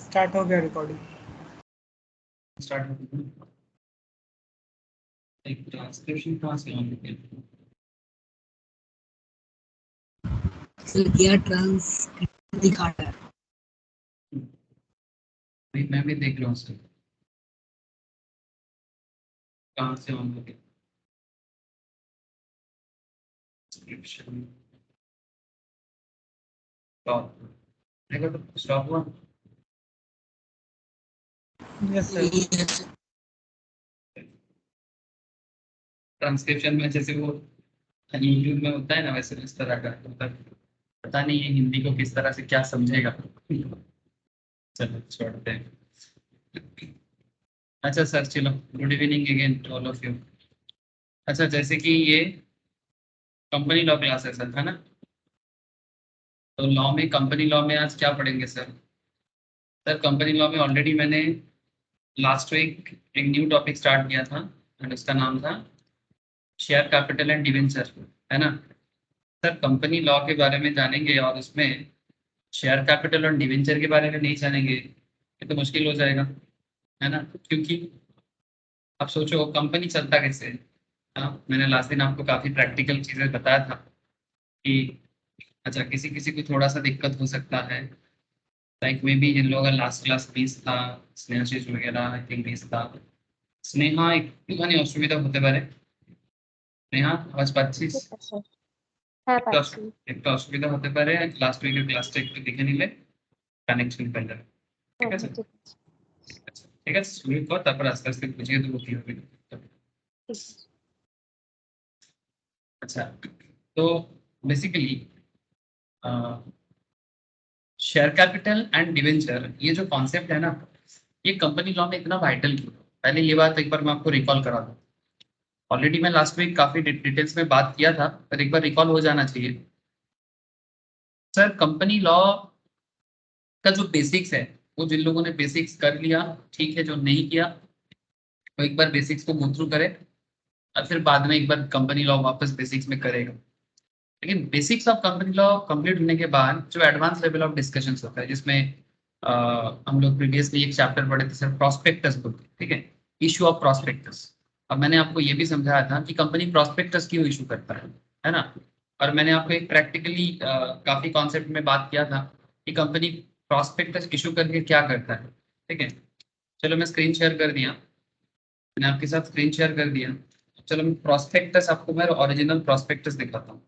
Start हो गया recording. Start हो गया। एक ट्रांसक्रिप्शन कहाँ से ऑन किया? किया ट्रांसक्रिप्शन दिखा रहा है। मैं भी देख रहा हूँ सर, कहाँ से ऑन हो गया ट्रांसक्रिप्शन। देखो तो स्टॉप हुआ। Yes sir. ट्रांसक्रिप्शन में जैसे वो यूट्यूब में होता है ना, वैसे इस तरह का मतलब पता नहीं है हिंदी को किस तरह से क्या समझेगा। चलो छोड़ते हैं। अच्छा सर, चलो good evening again to all of you. अच्छा, जैसे कि ये कंपनी लॉ क्लास है सर, है ना? तो लॉ में, कंपनी लॉ में आज क्या पढ़ेंगे सर? सर कंपनी लॉ में ऑलरेडी मैंने लास्ट वीक एक न्यू टॉपिक स्टार्ट किया था एंड उसका नाम था शेयर कैपिटल एंड डिवेंचर, है ना? सर कंपनी लॉ के बारे में जानेंगे और उसमें शेयर कैपिटल और डिवेंचर के बारे में नहीं जानेंगे, ये तो मुश्किल हो जाएगा, है ना? क्योंकि अब सोचो कंपनी चलता कैसे है। हाँ, मैंने लास्ट दिन आपको काफ़ी प्रैक्टिकल चीज़ें बताया था कि अच्छा किसी किसी को थोड़ा सा दिक्कत हो सकता है, लाइक मे बी जिन लोगों का लास्ट क्लास 20 था, स्नेहाशीष वगैरह आई थिंक 20 था, स्नेहा একটুখানি অসুবিধা হতে পারে। স্নেহা আওয়াজ পাচ্ছিস? হ্যাঁ একটু পাচ্ছি। একটু অসুবিধা হতে পারে, লাস্ট উইকের ক্লাসটা একটু দেখে নিলে কানেকশন পেয়ে যাবে। ঠিক আছে? ঠিক আছে। আচ্ছা, ঠিক আছে, শুরু কর, তারপর আস্তে আস্তে বুঝিয়ে দেবো কি হবে। ঠিক আছে। अच्छा, तो basically share capital and debenture ये जो कॉन्सेप्ट है ना, ये कंपनी लॉ में इतना वाइटल क्यों? पहले ये बात एक बार मैं आपको रिकॉल करा दूं। ऑलरेडी मैं लास्ट वीक काफी डिटेल्स में बात किया था, पर एक बार रिकॉल हो जाना चाहिए। सर कंपनी लॉ का जो बेसिक्स है, वो जिन लोगों ने बेसिक्स कर लिया ठीक है, जो नहीं किया वो एक बार बेसिक्स को गो थ्रू करे और फिर बाद में एक बार कंपनी लॉ वापस बेसिक्स में करेगा। लेकिन basics of company law complete होने के बाद जो एडवांस लेवल ऑफ डिस्कशन होता है, जिसमें हम लोग प्रीवियसली एक चैप्टर पढ़े थे सर, प्रॉस्पेक्टस बुक, ठीक है, इशू ऑफ प्रॉस्पेक्टस। अब मैंने आपको ये भी समझाया था कि कंपनी प्रॉस्पेक्टस क्यों इशू करता है ना? और मैंने आपको एक प्रैक्टिकली काफी कॉन्सेप्ट में बात किया था कि कंपनी प्रॉस्पेक्टस इशू करके क्या करता है। ठीक है, चलो मैं स्क्रीन शेयर कर दिया, मैंने आपके साथ स्क्रीन शेयर कर दिया। चलो मैं प्रॉस्पेक्टस आपको, मैं ओरिजिनल प्रॉस्पेक्टस दिखाता हूँ।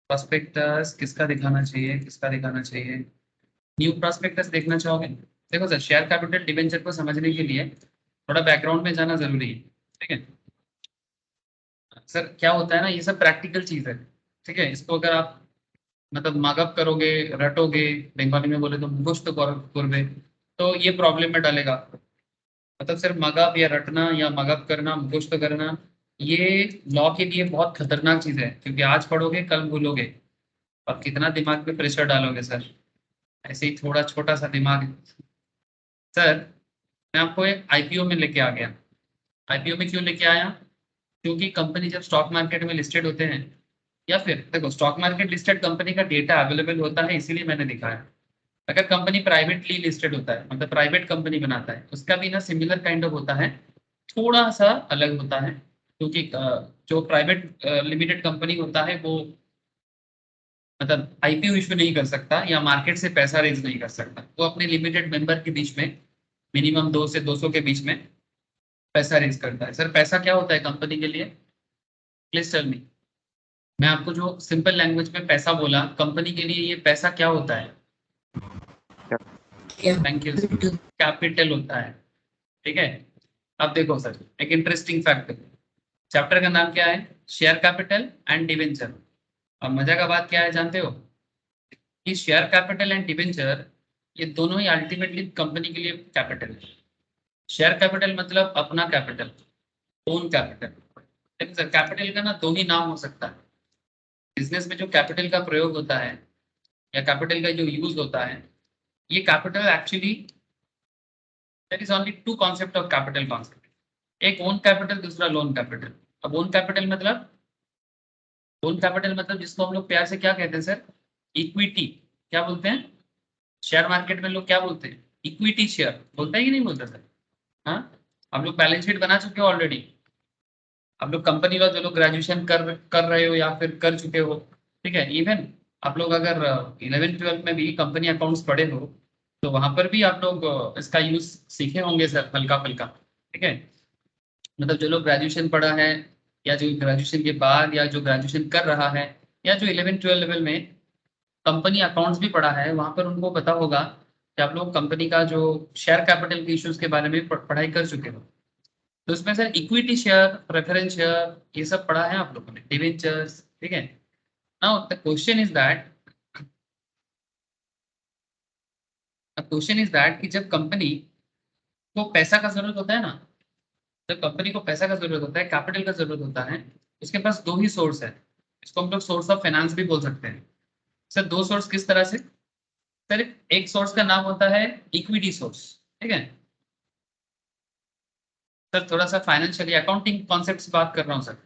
प्रॉस्पेक्टस किसका दिखाना चाहिए, किसका दिखाना चाहिए? न्यू प्रॉस्पेक्टस देखना चाहोगे? देखो सर, शेयर कैपिटल डिबेंचर को समझने के लिए थोड़ा बैकग्राउंड में जाना जरूरी है। ठीक है सर, क्या होता है ना, ये सब प्रैक्टिकल चीज है। ठीक है, इसको अगर आप मतलब मागअप करोगे, रटोगे, बंगाली में बोले तो मुखस्त करबे, तो ये प्रॉब्लम में डालेगा आपको। मतलब सिर्फ मगअप या रटना या मगअप करना, मुखस्त करना, ये लॉ के लिए बहुत खतरनाक चीज है, क्योंकि आज पढ़ोगे कल भूलोगे। और कितना दिमाग पे प्रेशर डालोगे सर, ऐसे ही थोड़ा छोटा सा दिमाग। सर मैं आपको एक आईपीओ में लेके आ गया। आईपीओ में क्यों लेके आया? क्योंकि कंपनी जब स्टॉक मार्केट में लिस्टेड होते हैं, या फिर देखो स्टॉक मार्केट लिस्टेड कंपनी का डेटा अवेलेबल होता है, इसीलिए मैंने दिखाया। अगर कंपनी प्राइवेटली लिस्टेड होता है, मतलब प्राइवेट कंपनी बनाता है, उसका भी ना सिमिलर काइंड ऑफ होता है, थोड़ा सा अलग होता है। क्योंकि जो प्राइवेट लिमिटेड कंपनी होता है वो मतलब आईपीओ इशू नहीं कर सकता या मार्केट से पैसा रेज नहीं कर सकता, वो अपने लिमिटेड मेंबर के बीच में मिनिमम 2 से 200 के बीच में पैसा रेज करता है। सर पैसा क्या होता है कंपनी के लिए? Please tell me. मैं आपको जो सिंपल लैंग्वेज में पैसा बोला, कंपनी के लिए ये पैसा क्या होता है? Thank you. कैपिटल होता है। ठीक है, अब देखो सर एक इंटरेस्टिंग फैक्ट, चैप्टर का नाम क्या है? Share capital and debenture. अब मजा का बात क्या है जानते हो? कि शेयर कैपिटल एंड डिवेंचर ये दोनों ही अल्टीमेटली कंपनी के लिए कैपिटल है। शेयर कैपिटल मतलब अपना कैपिटल, ओन कैपिटल। लेकिन सर कैपिटल का ना दो ही नाम हो सकता है। बिजनेस में जो कैपिटल का प्रयोग होता है या कैपिटल का जो यूज होता है, ये capital actually there is only two concept of capital concept, एक ओन कैपिटल, दूसरा लोन कैपिटल। अब ओन कैपिटल मतलब, ओन कैपिटल मतलब जिसको हम लोग प्यार से क्या कहते हैं सर? इक्विटी। क्या बोलते हैं शेयर मार्केट में लोग, क्या बोलते हैं? इक्विटी शेयर बोलता है कि नहीं बोलता सर? हाँ, आप लोग बैलेंस शीट बना चुके हो ऑलरेडी। आप लोग कंपनी का जो लोग ग्रेजुएशन कर रहे हो या फिर कर चुके हो, ठीक है, इवन आप लोग अगर 11th-12th में भी कंपनी अकाउंट्स पढ़े हो तो वहां पर भी आप लोग इसका यूज सीखे होंगे सर, हल्का फुल्का, ठीक है। मतलब जो लोग ग्रेजुएशन पढ़ा है या जो ग्रेजुएशन के बाद या जो ग्रेजुएशन कर रहा है या जो 11-12 लेवल में कंपनी अकाउंट्स भी पढ़ा है, वहां पर उनको पता होगा कि आप लोग कंपनी का जो शेयर कैपिटल के इश्यूज के बारे में पढ़ाई कर चुके हो। तो इसमें sir equity share, preference share, ये सब पढ़ा है आप लोगों ने, डिवेंचर्स, ठीक है। Now the question is that कि जब कंपनी को पैसा का जरूरत होता है ना, जब कंपनी को पैसा का जरूरत होता है, कैपिटल का जरूरत होता है, उसके पास दो ही सोर्स है। इसको हम लोग सोर्स ऑफ फाइनेंस भी बोल सकते हैं। सर दो सोर्स किस तरह से? सर एक सोर्स का नाम होता है इक्विटी सोर्स, ठीक है। सर थोड़ा सा फाइनेंशियली अकाउंटिंग कॉन्सेप्ट से बात कर रहा हूँ सर।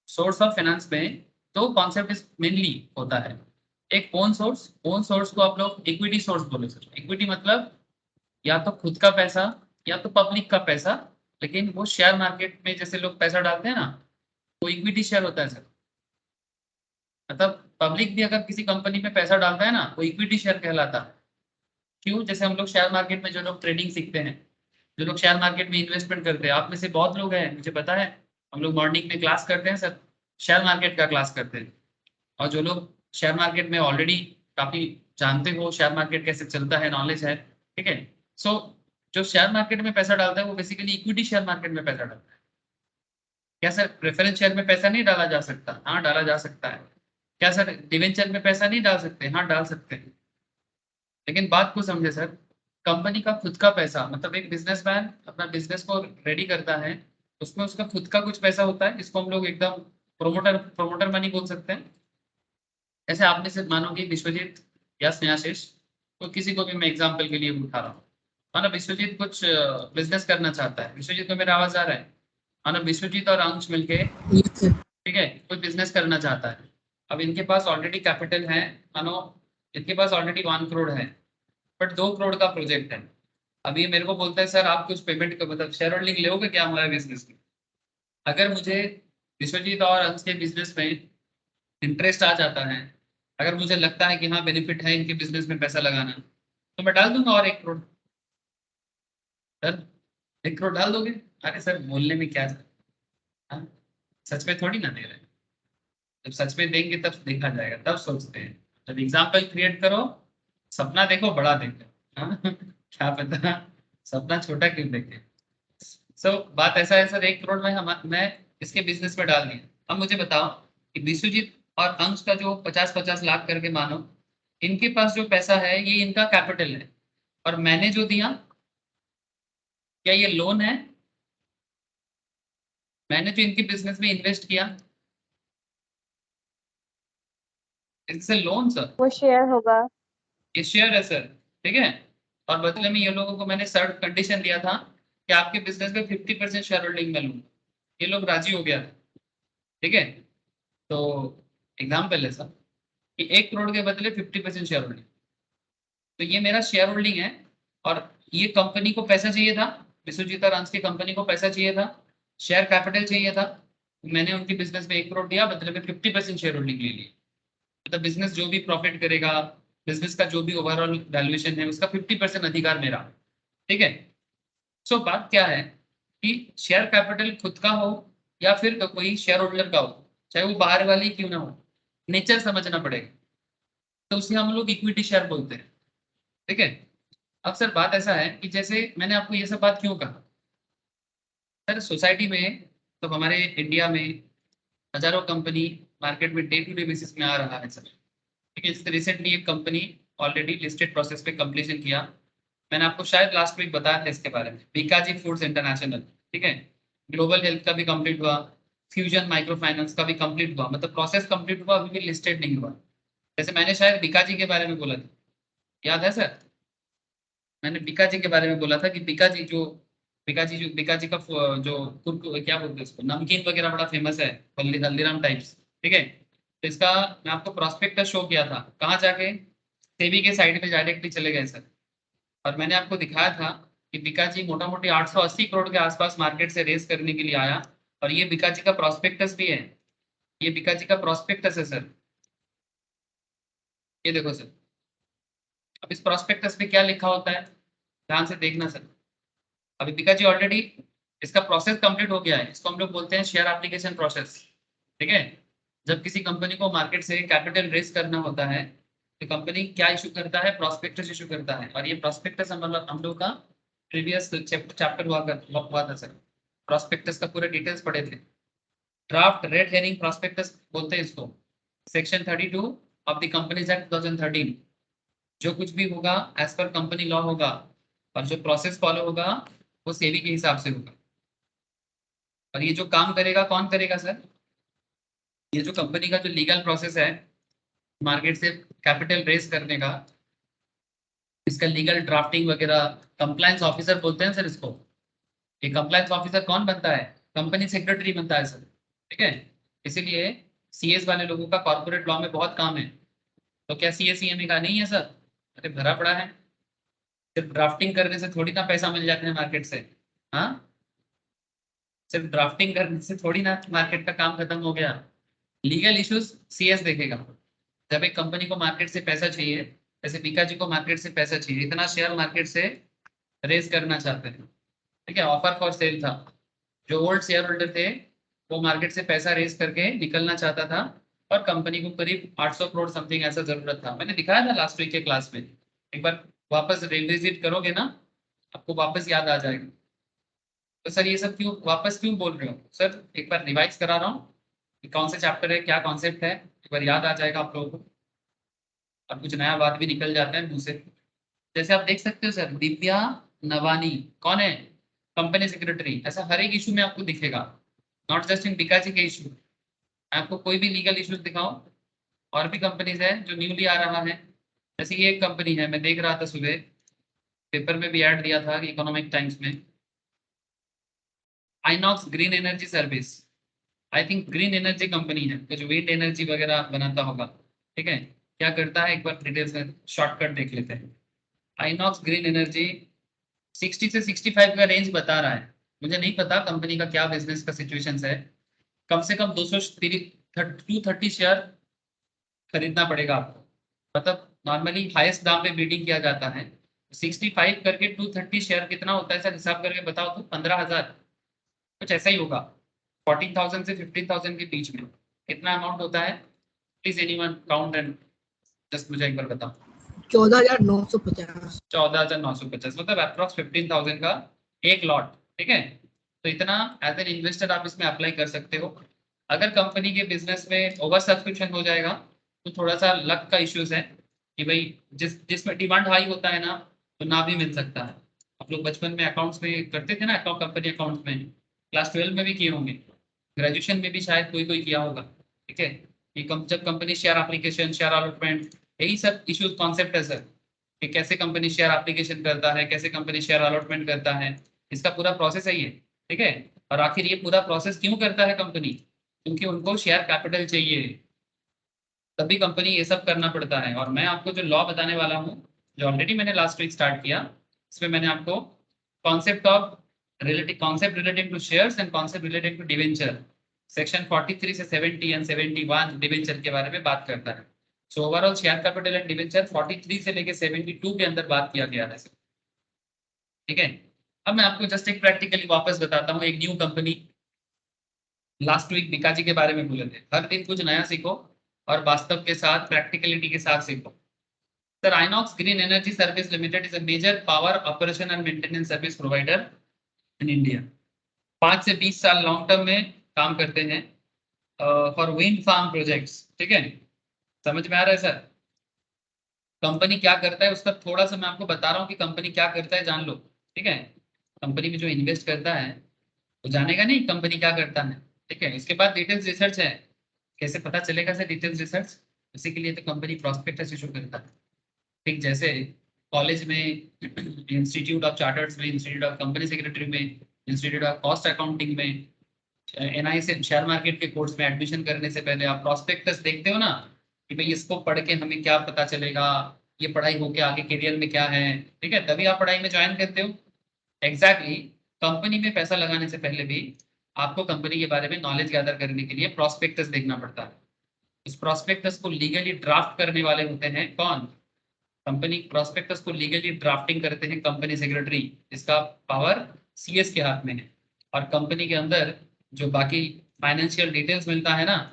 सोर्स ऑफ फाइनेंस में दो कॉन्सेप्ट मेनली होता है। एक ओन सोर्स को आप लोग इक्विटी सोर्स बोले सर। इक्विटी मतलब या तो खुद का पैसा या तो पब्लिक का पैसा, लेकिन वो शेयर मार्केट में जैसे लोग पैसा डालते हैं ना, वो इक्विटी शेयर होता है सर। मतलब पब्लिक भी अगर किसी कंपनी में पैसा डालता है ना, वो इक्विटी शेयर कहलाता है। क्यों? जैसे हम लोग शेयर मार्केट में जो लोग ट्रेडिंग सीखते हैं, जो लोग शेयर मार्केट में इन्वेस्टमेंट करते हैं, आप में से बहुत लोग हैं, मुझे पता है, हम लोग मॉर्निंग में क्लास करते हैं सर, शेयर मार्केट का क्लास करते हैं। और जो लोग शेयर मार्केट में ऑलरेडी काफी जानते हो शेयर मार्केट कैसे चलता है, नॉलेज है, ठीक है। सो जो शेयर मार्केट में पैसा डालता है वो बेसिकली इक्विटी शेयर मार्केट में पैसा डालता है। क्या सर प्रेफरेंस शेयर में पैसा नहीं डाला जा सकता? हाँ डाला जा सकता है। क्या सर डिवेंचर में पैसा नहीं डाल सकते? हाँ डाल सकते हैं। लेकिन बात को समझे सर, कंपनी का खुद का पैसा, मतलब एक बिजनेसमैन अपना बिजनेस को रेडी करता है, उसमें उसका खुद का कुछ पैसा होता है, इसको हम लोग एकदम प्रोमोटर प्रोमोटर मनी बोल सकते हैं। ऐसे आपने से मानो कि विश्वजीत या स्नेहाशीष, तो किसी को भी मैं एग्जाम्पल के लिए उठा रहा हूँ, मानो विश्वजीत कुछ बिजनेस करना चाहता है। विश्वजीत को मेरा आवाज आ रहा है? मानो विश्वजीत और अंश मिलके, Yes, sir. ठीक है, कोई बिजनेस करना चाहता है। अब इनके पास ऑलरेडी कैपिटल है, मानो इनके पास ऑलरेडी 1 करोड़ है, बट 2 करोड़ का प्रोजेक्ट है। अब ये मेरे को बोलता है सर आप कुछ पेमेंट का मतलब शेयर होल्डिंग लोगे क्या हमारे बिजनेस में? अगर मुझे विश्वजीत और अंश के बिजनेस में इंटरेस्ट आ जाता है, अगर मुझे लगता है कि हाँ बेनिफिट है इनके बिजनेस में पैसा लगाना, तो मैं डाल दूंगा और 1 करोड़। सर 1 करोड़ डाल दोगे? अरे सर बोलने में क्या सर, हाँ? सच में थोड़ी ना दे रहे हैं। जब सच में देंगे तब देखा जाएगा, तब सोचते हैं। जब एग्जाम्पल क्रिएट करो, सपना देखो बड़ा देखो, हाँ? क्या पता सपना छोटा क्यों देखे। सो बात ऐसा है सर, 1 करोड़ में मैं इसके बिजनेस में डाल दिया। अब मुझे बताओ कि विश्वजीत और अंश का जो 50-50 लाख करके मानो, इनके पास जो पैसा है ये इनका कैपिटल है, और मैंने जो दिया, क्या ये लोन है? मैंने जो इनके बिजनेस में इन्वेस्ट किया, इससे लोन सर, वो शेयर होगा। ये शेयर है सर, ठीक है। और बदले में ये लोगों को मैंने सर्ट कंडीशन दिया था कि आपके बिजनेस में 50% शेयर होल्डिंग में लूंगा। ये लोग राजी हो गया था, ठीक है। तो एग्जाम्पल है सर कि 1 करोड़ के बदले 50% शेयर होल्डिंग, तो ये मेरा शेयर होल्डिंग है। और ये कंपनी को पैसा चाहिए था, विश्वजीत और अंश की कंपनी को पैसा चाहिए था, शेयर कैपिटल चाहिए था। मैंने उनके बिजनेस में 1 करोड़ दिया, बदले में 50% शेयर होल्डिंग ले ली। मतलब बिजनेस जो भी प्रॉफिट करेगा, बिजनेस का जो भी ओवरऑल वैल्यूएशन है, उसका 50% अधिकार मेरा, ठीक है। सो बात क्या है कि शेयर कैपिटल खुद का हो या फिर कोई शेयर होल्डर का हो, चाहे वो बाहर वाली क्यों ना हो, नेचर समझना पड़ेगा। तो उसे हम लोग इक्विटी शेयर बोलते हैं, ठीक है। अब सर बात ऐसा है कि जैसे मैंने आपको ये सब बात क्यों कहा सर, सोसाइटी में तो हमारे इंडिया में हजारों कंपनी मार्केट में डे टू डे बेसिस में आ रहा है सर, ठीक है। जैसे रिसेंटली एक कंपनी ऑलरेडी लिस्टेड प्रोसेस पे कंप्लीशन किया, मैंने आपको शायद लास्ट वीक बताया था इसके बारे में, बीकाजी फूड्स इंटरनेशनल, ठीक है। ग्लोबल हेल्थ का भी कंप्लीट हुआ, फ्यूजन माइक्रो फाइनेंस का भी कंप्लीट हुआ, मतलब प्रोसेस कंप्लीट हुआ, अभी भी लिस्टेड नहीं हुआ। जैसे मैंने शायद बीकाजी के बारे में बोला था, याद है सर? मैंने बीकाजी के बारे में बोला था कि बीकाजी का जो क्या बोलते हैं उसको, नमकीन वगैरह बड़ा फेमस है, हल्दीराम टाइप्स, ठीक है। तो इसका मैं आपको प्रोस्पेक्टस शो किया था, कहाँ जाके? सेबी के साइट पे डायरेक्टली चले गए सर, और मैंने आपको दिखाया था कि बीकाजी मोटा मोटी 880 करोड़ के आसपास मार्केट से रेस करने के लिए आया, और ये बीकाजी का प्रॉस्पेक्टस भी है, ये बीकाजी का प्रॉस्पेक्टस है सर, ये देखो सर। अब इस प्रॉस्पेक्टस पे क्या लिखा होता है, ध्यान से देखना सर। अभी बीकाजी ऑलरेडी इसका प्रोसेस कंप्लीट हो गया है, इसको हम लोग बोलते हैं शेयर एप्लीकेशन प्रोसेस, ठीक है। जब किसी कंपनी को मार्केट से कैपिटल रेस करना होता है तो कंपनी क्या इशू करता है, प्रॉस्पेक्टस इशू करता है, और ये प्रॉस्पेक्टस हम लोग का प्रीवियस चैप्टर हुआ था सर, प्रॉस्पेक्टस का पूरे डिटेल्स पढ़े थे। ड्राफ्ट रेड हेरिंग प्रॉस्पेक्टस बोलते हैं इसको। Section 32 of the companies act 2013, जो कुछ भी होगा एज पर कंपनी लॉ होगा, और जो प्रोसेस फॉलो होगा वो सेबी के हिसाब से होगा। और ये जो काम करेगा कौन करेगा सर, ये जो कंपनी का जो लीगल प्रोसेस है मार्केट से कैपिटल रेस करने का, इसका लीगल ड्राफ्टिंग वगैरह कंप्लायंस ऑफिसर बोलते हैं सर इसको। ये कंप्लायंस ऑफिसर कौन बनता है, कंपनी सेक्रेटरी बनता है सर, ठीक है। इसीलिए सीएस वाले लोगों का कॉर्पोरेट लॉ में बहुत काम है। तो क्या सीएसीएमए का नहीं है सर, अरे भरा पड़ा है। सिर्फ ड्राफ्टिंग करने से थोड़ी ना पैसा मिल जाता है मार्केट से, हाँ, सिर्फ ड्राफ्टिंग करने से थोड़ी ना मार्केट का काम खत्म हो गया। लीगल इश्यूज सीएस देखेगा। जब एक कंपनी को मार्केट से पैसा चाहिए, जैसे बीकाजी को मार्केट से पैसा चाहिए, इतना शेयर मार्केट से रेज करना चाहते हैं, ठीक है, ऑफर फॉर सेल था, जो ओल्ड शेयर होल्डर थे वो मार्केट से पैसा रेज करके निकलना चाहता था, और कंपनी को करीब 800 करोड़ समथिंग ऐसा जरूरत था। मैंने दिखाया था लास्ट वीक के क्लास में, एक बार वापस रिविजिट करोगे ना आपको वापस याद आ जाएगा। तो सर ये सब क्यों बोल रहे हो सर, एक बार रिवाइज करा रहा हूँ कि कौन से चैप्टर है, क्या कॉन्सेप्ट है, एक बार याद आ जाएगा आप लोगों को, और कुछ नया बात भी निकल जाता है मुंह से। जैसे आप देख सकते हो सर, दिव्या नवानी कौन है, कंपनी सेक्रेटरी, ऐसा हर एक इशू में आपको दिखेगा, नॉट जस्ट इन बीकाजी के इशू। आपको कोई भी लीगल इश्यूज दिखाओ, और भी कंपनीज है जो न्यूली आ रहा है, जैसे ये एक कंपनी है, मैं देख रहा था सुबह पेपर में भी ऐड दिया था इकोनॉमिक टाइम्स में, INOX green energy service, I think green energy company है, कुछ विंड एनर्जी वगैरह बनाता होगा, ठीक है। क्या करता है एक बार डिटेल्स में शॉर्टकट देख लेते हैं। आइनॉक्स ग्रीन एनर्जी 60 से 65 का रेंज बता रहा है, मुझे नहीं पता कंपनी का क्या बिजनेस का सिचुएशन है। कम से कम 230 शेयर खरीदना पड़ेगा आपको, मतलब नॉर्मली हाईएस्ट दाम पे बीडिंग किया जाता है। 65 करके 230 शेयर कितना होता है सर, हिसाब करके बताओ तो 15,000 कुछ ऐसा ही होगा, 14,000 से 15,000 के बीच में कितना अमाउंट होता है, please anyone count and just मुझे एक बार बताओ। 14,950। 14,950 मतलब अप्रॉक्स 15,000 का एक लॉट, ठीक है। तो इतना एज एन इन्वेस्टर आप इसमें अप्लाई कर सकते हो। अगर कंपनी के बिजनेस में ओवर सब्सक्रिप्शन हो जाएगा तो थोड़ा सा लक का इश्यूज है कि भाई जिसमें डिमांड हाई होता है ना तो ना भी मिल सकता है। आप लोग बचपन में अकाउंट्स में करते थे ना, अकाउंट कंपनी अकाउंट्स में, क्लास 12 में भी किए होंगे, ग्रेजुएशन में भी शायद कोई कोई किया होगा, ठीक है। ये जब company share application, share allotment, यही सब इश्यूज कॉन्सेप्ट है सर, कि कैसे कंपनी शेयर एप्लीकेशन करता है, कैसे कंपनी शेयर अलॉटमेंट करता है, इसका पूरा प्रोसेस है ये, ठीक है। और आखिर ये पूरा प्रोसेस क्यों करता है कंपनी, क्योंकि उनको शेयर कैपिटल चाहिए, तभी कंपनी ये सब करना पड़ता है। और मैं आपको जो लॉ बताने वाला हूँ, जो ऑलरेडी मैंने लास्ट वीक स्टार्ट किया, इसमें मैंने आपको concept relating to shares and concept relating to debenture, section 43 से 70 एंड 71 डिवेंचर के बारे में बात करता है। So overall share capital and debenture 43 से लेके 72 के अंदर बात किया गया है, ठीक है। अब मैं आपको जस्ट एक प्रैक्टिकली वापस बताता हूँ, एक new company, last week Bikaji के बारे में बोले थे, हर दिन कुछ नया सीखो और वास्तव के साथ प्रैक्टिकलिटी के साथ सीखो। Sir Inox green energy service limited is a major power operation and maintenance service provider in India. 5 से 20 साल लॉन्ग टर्म में काम करते हैं फॉर विंड फार्म प्रोजेक्ट्स, ठीक है। समझ में आ रहा है सर, कंपनी क्या करता है उसका थोड़ा सा मैं आपको बता रहा हूँ कि कंपनी क्या करता है, जान लो, ठीक है। कंपनी में जो इन्वेस्ट करता है वो जानेगा नहीं कंपनी क्या करता है, ठीक है। इसके बाद डिटेल्स रिसर्च है, कैसे पता चलेगा सर डिटेल्स रिसर्च, इसी के लिए तो कंपनी प्रॉस्पेक्टस इशू करता है, ठीक। जैसे कॉलेज में, इंस्टीट्यूट ऑफ चार्टर्स में, इंस्टीट्यूट ऑफ कंपनी सेक्रेटरी में, इंस्टीट्यूट ऑफ कॉस्ट अकाउंटिंग में, एनआई से शेयर मार्केट के कोर्स में एडमिशन करने से पहले आप प्रॉस्पेक्टस देखते हो ना, कि भाई इसको पढ़ के हमें क्या पता चलेगा, ये पढ़ाई होके आगे करियर में क्या है, ठीक है, तभी आप पढ़ाई में ज्वाइन करते हो। एग्जैक्टली कंपनी में पैसा लगाने से पहले भी आपको कंपनी के बारे में नॉलेज गैदर करने के लिए प्रॉस्पेक्टस देखना पड़ता है। उस प्रॉस्पेक्टस को लीगली ड्राफ्ट करने वाले होते हैं कौन? कंपनी प्रॉस्पेक्टस को लीगली ड्राफ्टिंग करते हैं कंपनी सेक्रेटरी, जिसका पावर सीएस के हाथ में है। और कंपनी के अंदर जो बाकी फाइनेंशियल डिटेल्स मिलता है ना,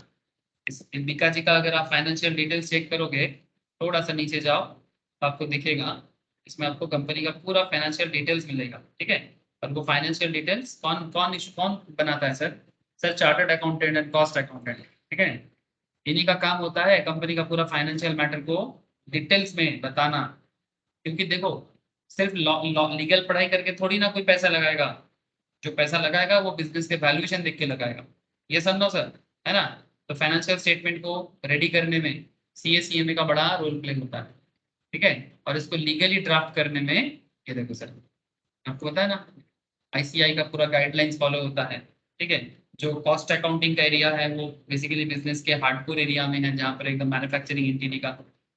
इस बीका जी का अगर आप फाइनेंशियल डिटेल्स चेक करोगे, थोड़ा सा नीचे जाओ तो आपको दिखेगा, इसमें आपको कंपनी का पूरा फाइनेंशियल डिटेल्स मिलेगा, ठीक है। और वो फाइनेंशियल डिटेल्स कौन कौन इशू कौन बनाता है sir? Sir chartered accountant and cost accountant, ठीक है। इन्हीं का काम होता है कंपनी का पूरा फाइनेंशियल मैटर को डिटेल्स में बताना। क्योंकि देखो, सिर्फ लीगल पढ़ाई करके थोड़ी ना कोई पैसा लगाएगा। जो पैसा लगाएगा वो बिजनेस के वैल्यूएशन देख के लगाएगा। ये समझो सर, है ना। तो फाइनेंशियल स्टेटमेंट को रेडी करने में सीएसीएमए का बड़ा रोल प्ले होता है, ठीक है। और इसको लीगली ड्राफ्ट करने में, ये देखो सर, आपको पता है ना, आईसीआई का पूरा गाइडलाइंस फॉलो होता है, ठीक है। जो कॉस्ट अकाउंटिंग का एरिया है वो बेसिकली बिजनेस के हार्डकोर एरिया में है, जहाँ पर एकदम मैन्युफैक्चरिंग एंटिटी का,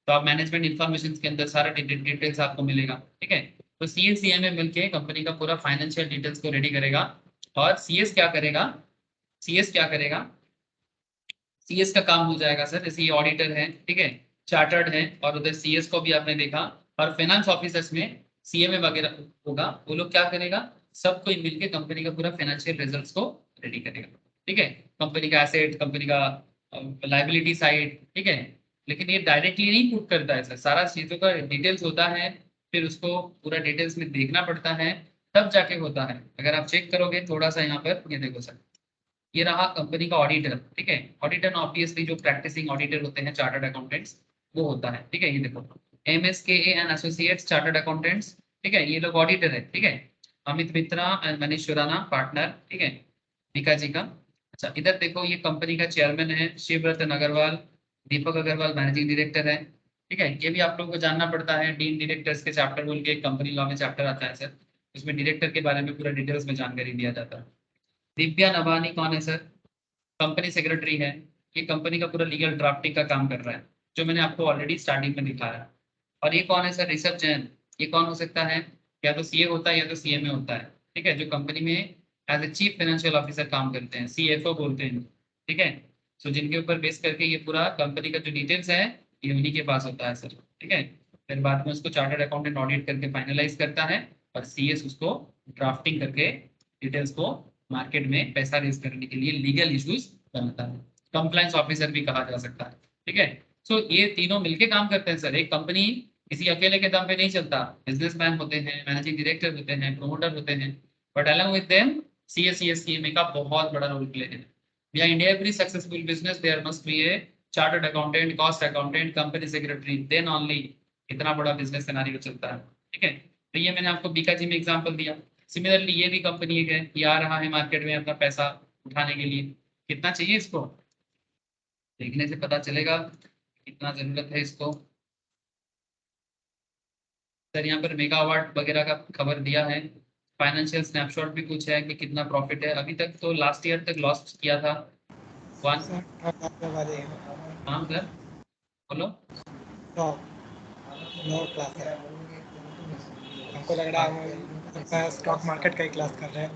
तो आप मैनेजमेंट इन्फॉर्मेशन के अंदर सारा डिटेल्स आपको मिलेगा, ठीक है। तो सीएसीएमए मिलके कंपनी का पूरा फाइनेंशियल डिटेल्स को रेडी करेगा। और सीएस क्या करेगा? सीएस क्या करेगा? सीएस का काम हो जाएगा सर, जैसे ये ऑडिटर है, ठीक है, चार्टर्ड है, और उधर सीएस को भी आपने देखा, और फाइनेंस ऑफिसर्स में सीएमए वगैरह होगा, वो लोग क्या करेगा? सब कोई मिलके कंपनी का पूरा फाइनेंशियल रिजल्ट्स को रेडी करेगा, ठीक है। कंपनी का एसेट, कंपनी का लाइबिलिटी साइड, ठीक है। लेकिन ये डायरेक्टली नहीं पुट करता है सर, सारा चीजों का डिटेल्स होता है, फिर उसको पूरा डिटेल्स में देखना पड़ता है, तब जाके होता है। अगर आप चेक करोगे थोड़ा सा यहाँ पर, ये देखो सर, ये रहा कंपनी का ऑडिटर, ठीक है। ऑडिटर ऑब्वियसली जो प्रैक्टिसिंग ऑडिटर होते हैं चार्टर्ड अकाउंटेंट्स, वो होता है, ठीक है। ये देखो MSKA and associates chartered accountants, ठीक है, ये लोग ऑडिटर है, ठीक है। अमित मित्रा एंड मनीष शुराना पार्टनर, ठीक है, मीका जी का। अच्छा, इधर देखो, ये कंपनी का चेयरमैन है शिवरतन अग्रवाल, दीपक अग्रवाल मैनेजिंग डायरेक्टर है, ठीक है। ये भी आप लोगों को जानना पड़ता है, डीन डायरेक्टर्स के चैप्टर बोल के कंपनी लॉ में चैप्टर आता है सर, उसमें डायरेक्टर के बारे में पूरा डिटेल्स में जानकारी दिया जाता है। दिव्या नवानी कौन है सर? कंपनी सेक्रेटरी है। ये कंपनी का पूरा लीगल ड्राफ्टिंग का काम कर रहा है, जो मैंने आपको ऑलरेडी स्टार्टिंग में दिखाया। और ये कौन है सर? ऋषभ जैन। ये कौन हो सकता है? या तो सीए होता है या तो सीएमए होता है, ठीक है, जो कंपनी में as a chief financial officer काम करते हैं, सीएफओ बोलते हैं, ठीक है। सो जिनके ऊपर बेस करके ये पूरा कंपनी का जो डिटेल्स है, ये उन्हीं के पास होता है सर, ठीक है। फिर बाद में उसको चार्टर्ड अकाउंटेंट ऑडिट करके फाइनलाइज करता है, और सीएस उसको ड्राफ्टिंग करके डिटेल्स को मार्केट में पैसा रेज करने के लिए लीगल इश्यूज बनाता है। कंप्लायंस ऑफिसर भी कहा जा सकता है, ठीक है। सो ये तीनों मिलके काम करते हैं सर। एक कंपनी किसी अकेले के दम पे नहीं चलता। बिजनेसमैन होते हैं, मैनेजिंग डायरेक्टर होते हैं, प्रोमोटर होते हैं, बट अलॉन्ग विद देम सीएससीएससीएमए का बहुत बड़ा रोल प्ले है। Behind every successful business there must be a chartered accountant, cost accountant, company secretary, then only इतना बड़ा बिजनेस सिनेरियो चलता है, ठीक है। तो ये मैंने आपको बीका जी में एग्जांपल दिया। सिमिलरली ये भी कंपनी है, ये आ रहा है मार्केट में अपना पैसा उठाने के लिए, कितना चाहिए इसको, देखने से पता चलेगा कितना जरूरत है इसको। सर यहाँ पर मेगावाट वगैरह का खबर दिया है, फाइनेंशियल स्नैपशॉट भी कुछ है कि कितना प्रॉफिट है। अभी तक तो लास्ट ईयर तक लॉस किया था वन। हाँ सर बोलो। नो क्लास है, हमको लग रहा है हम स्टॉक मार्केट का ही क्लास कर रहे हैं।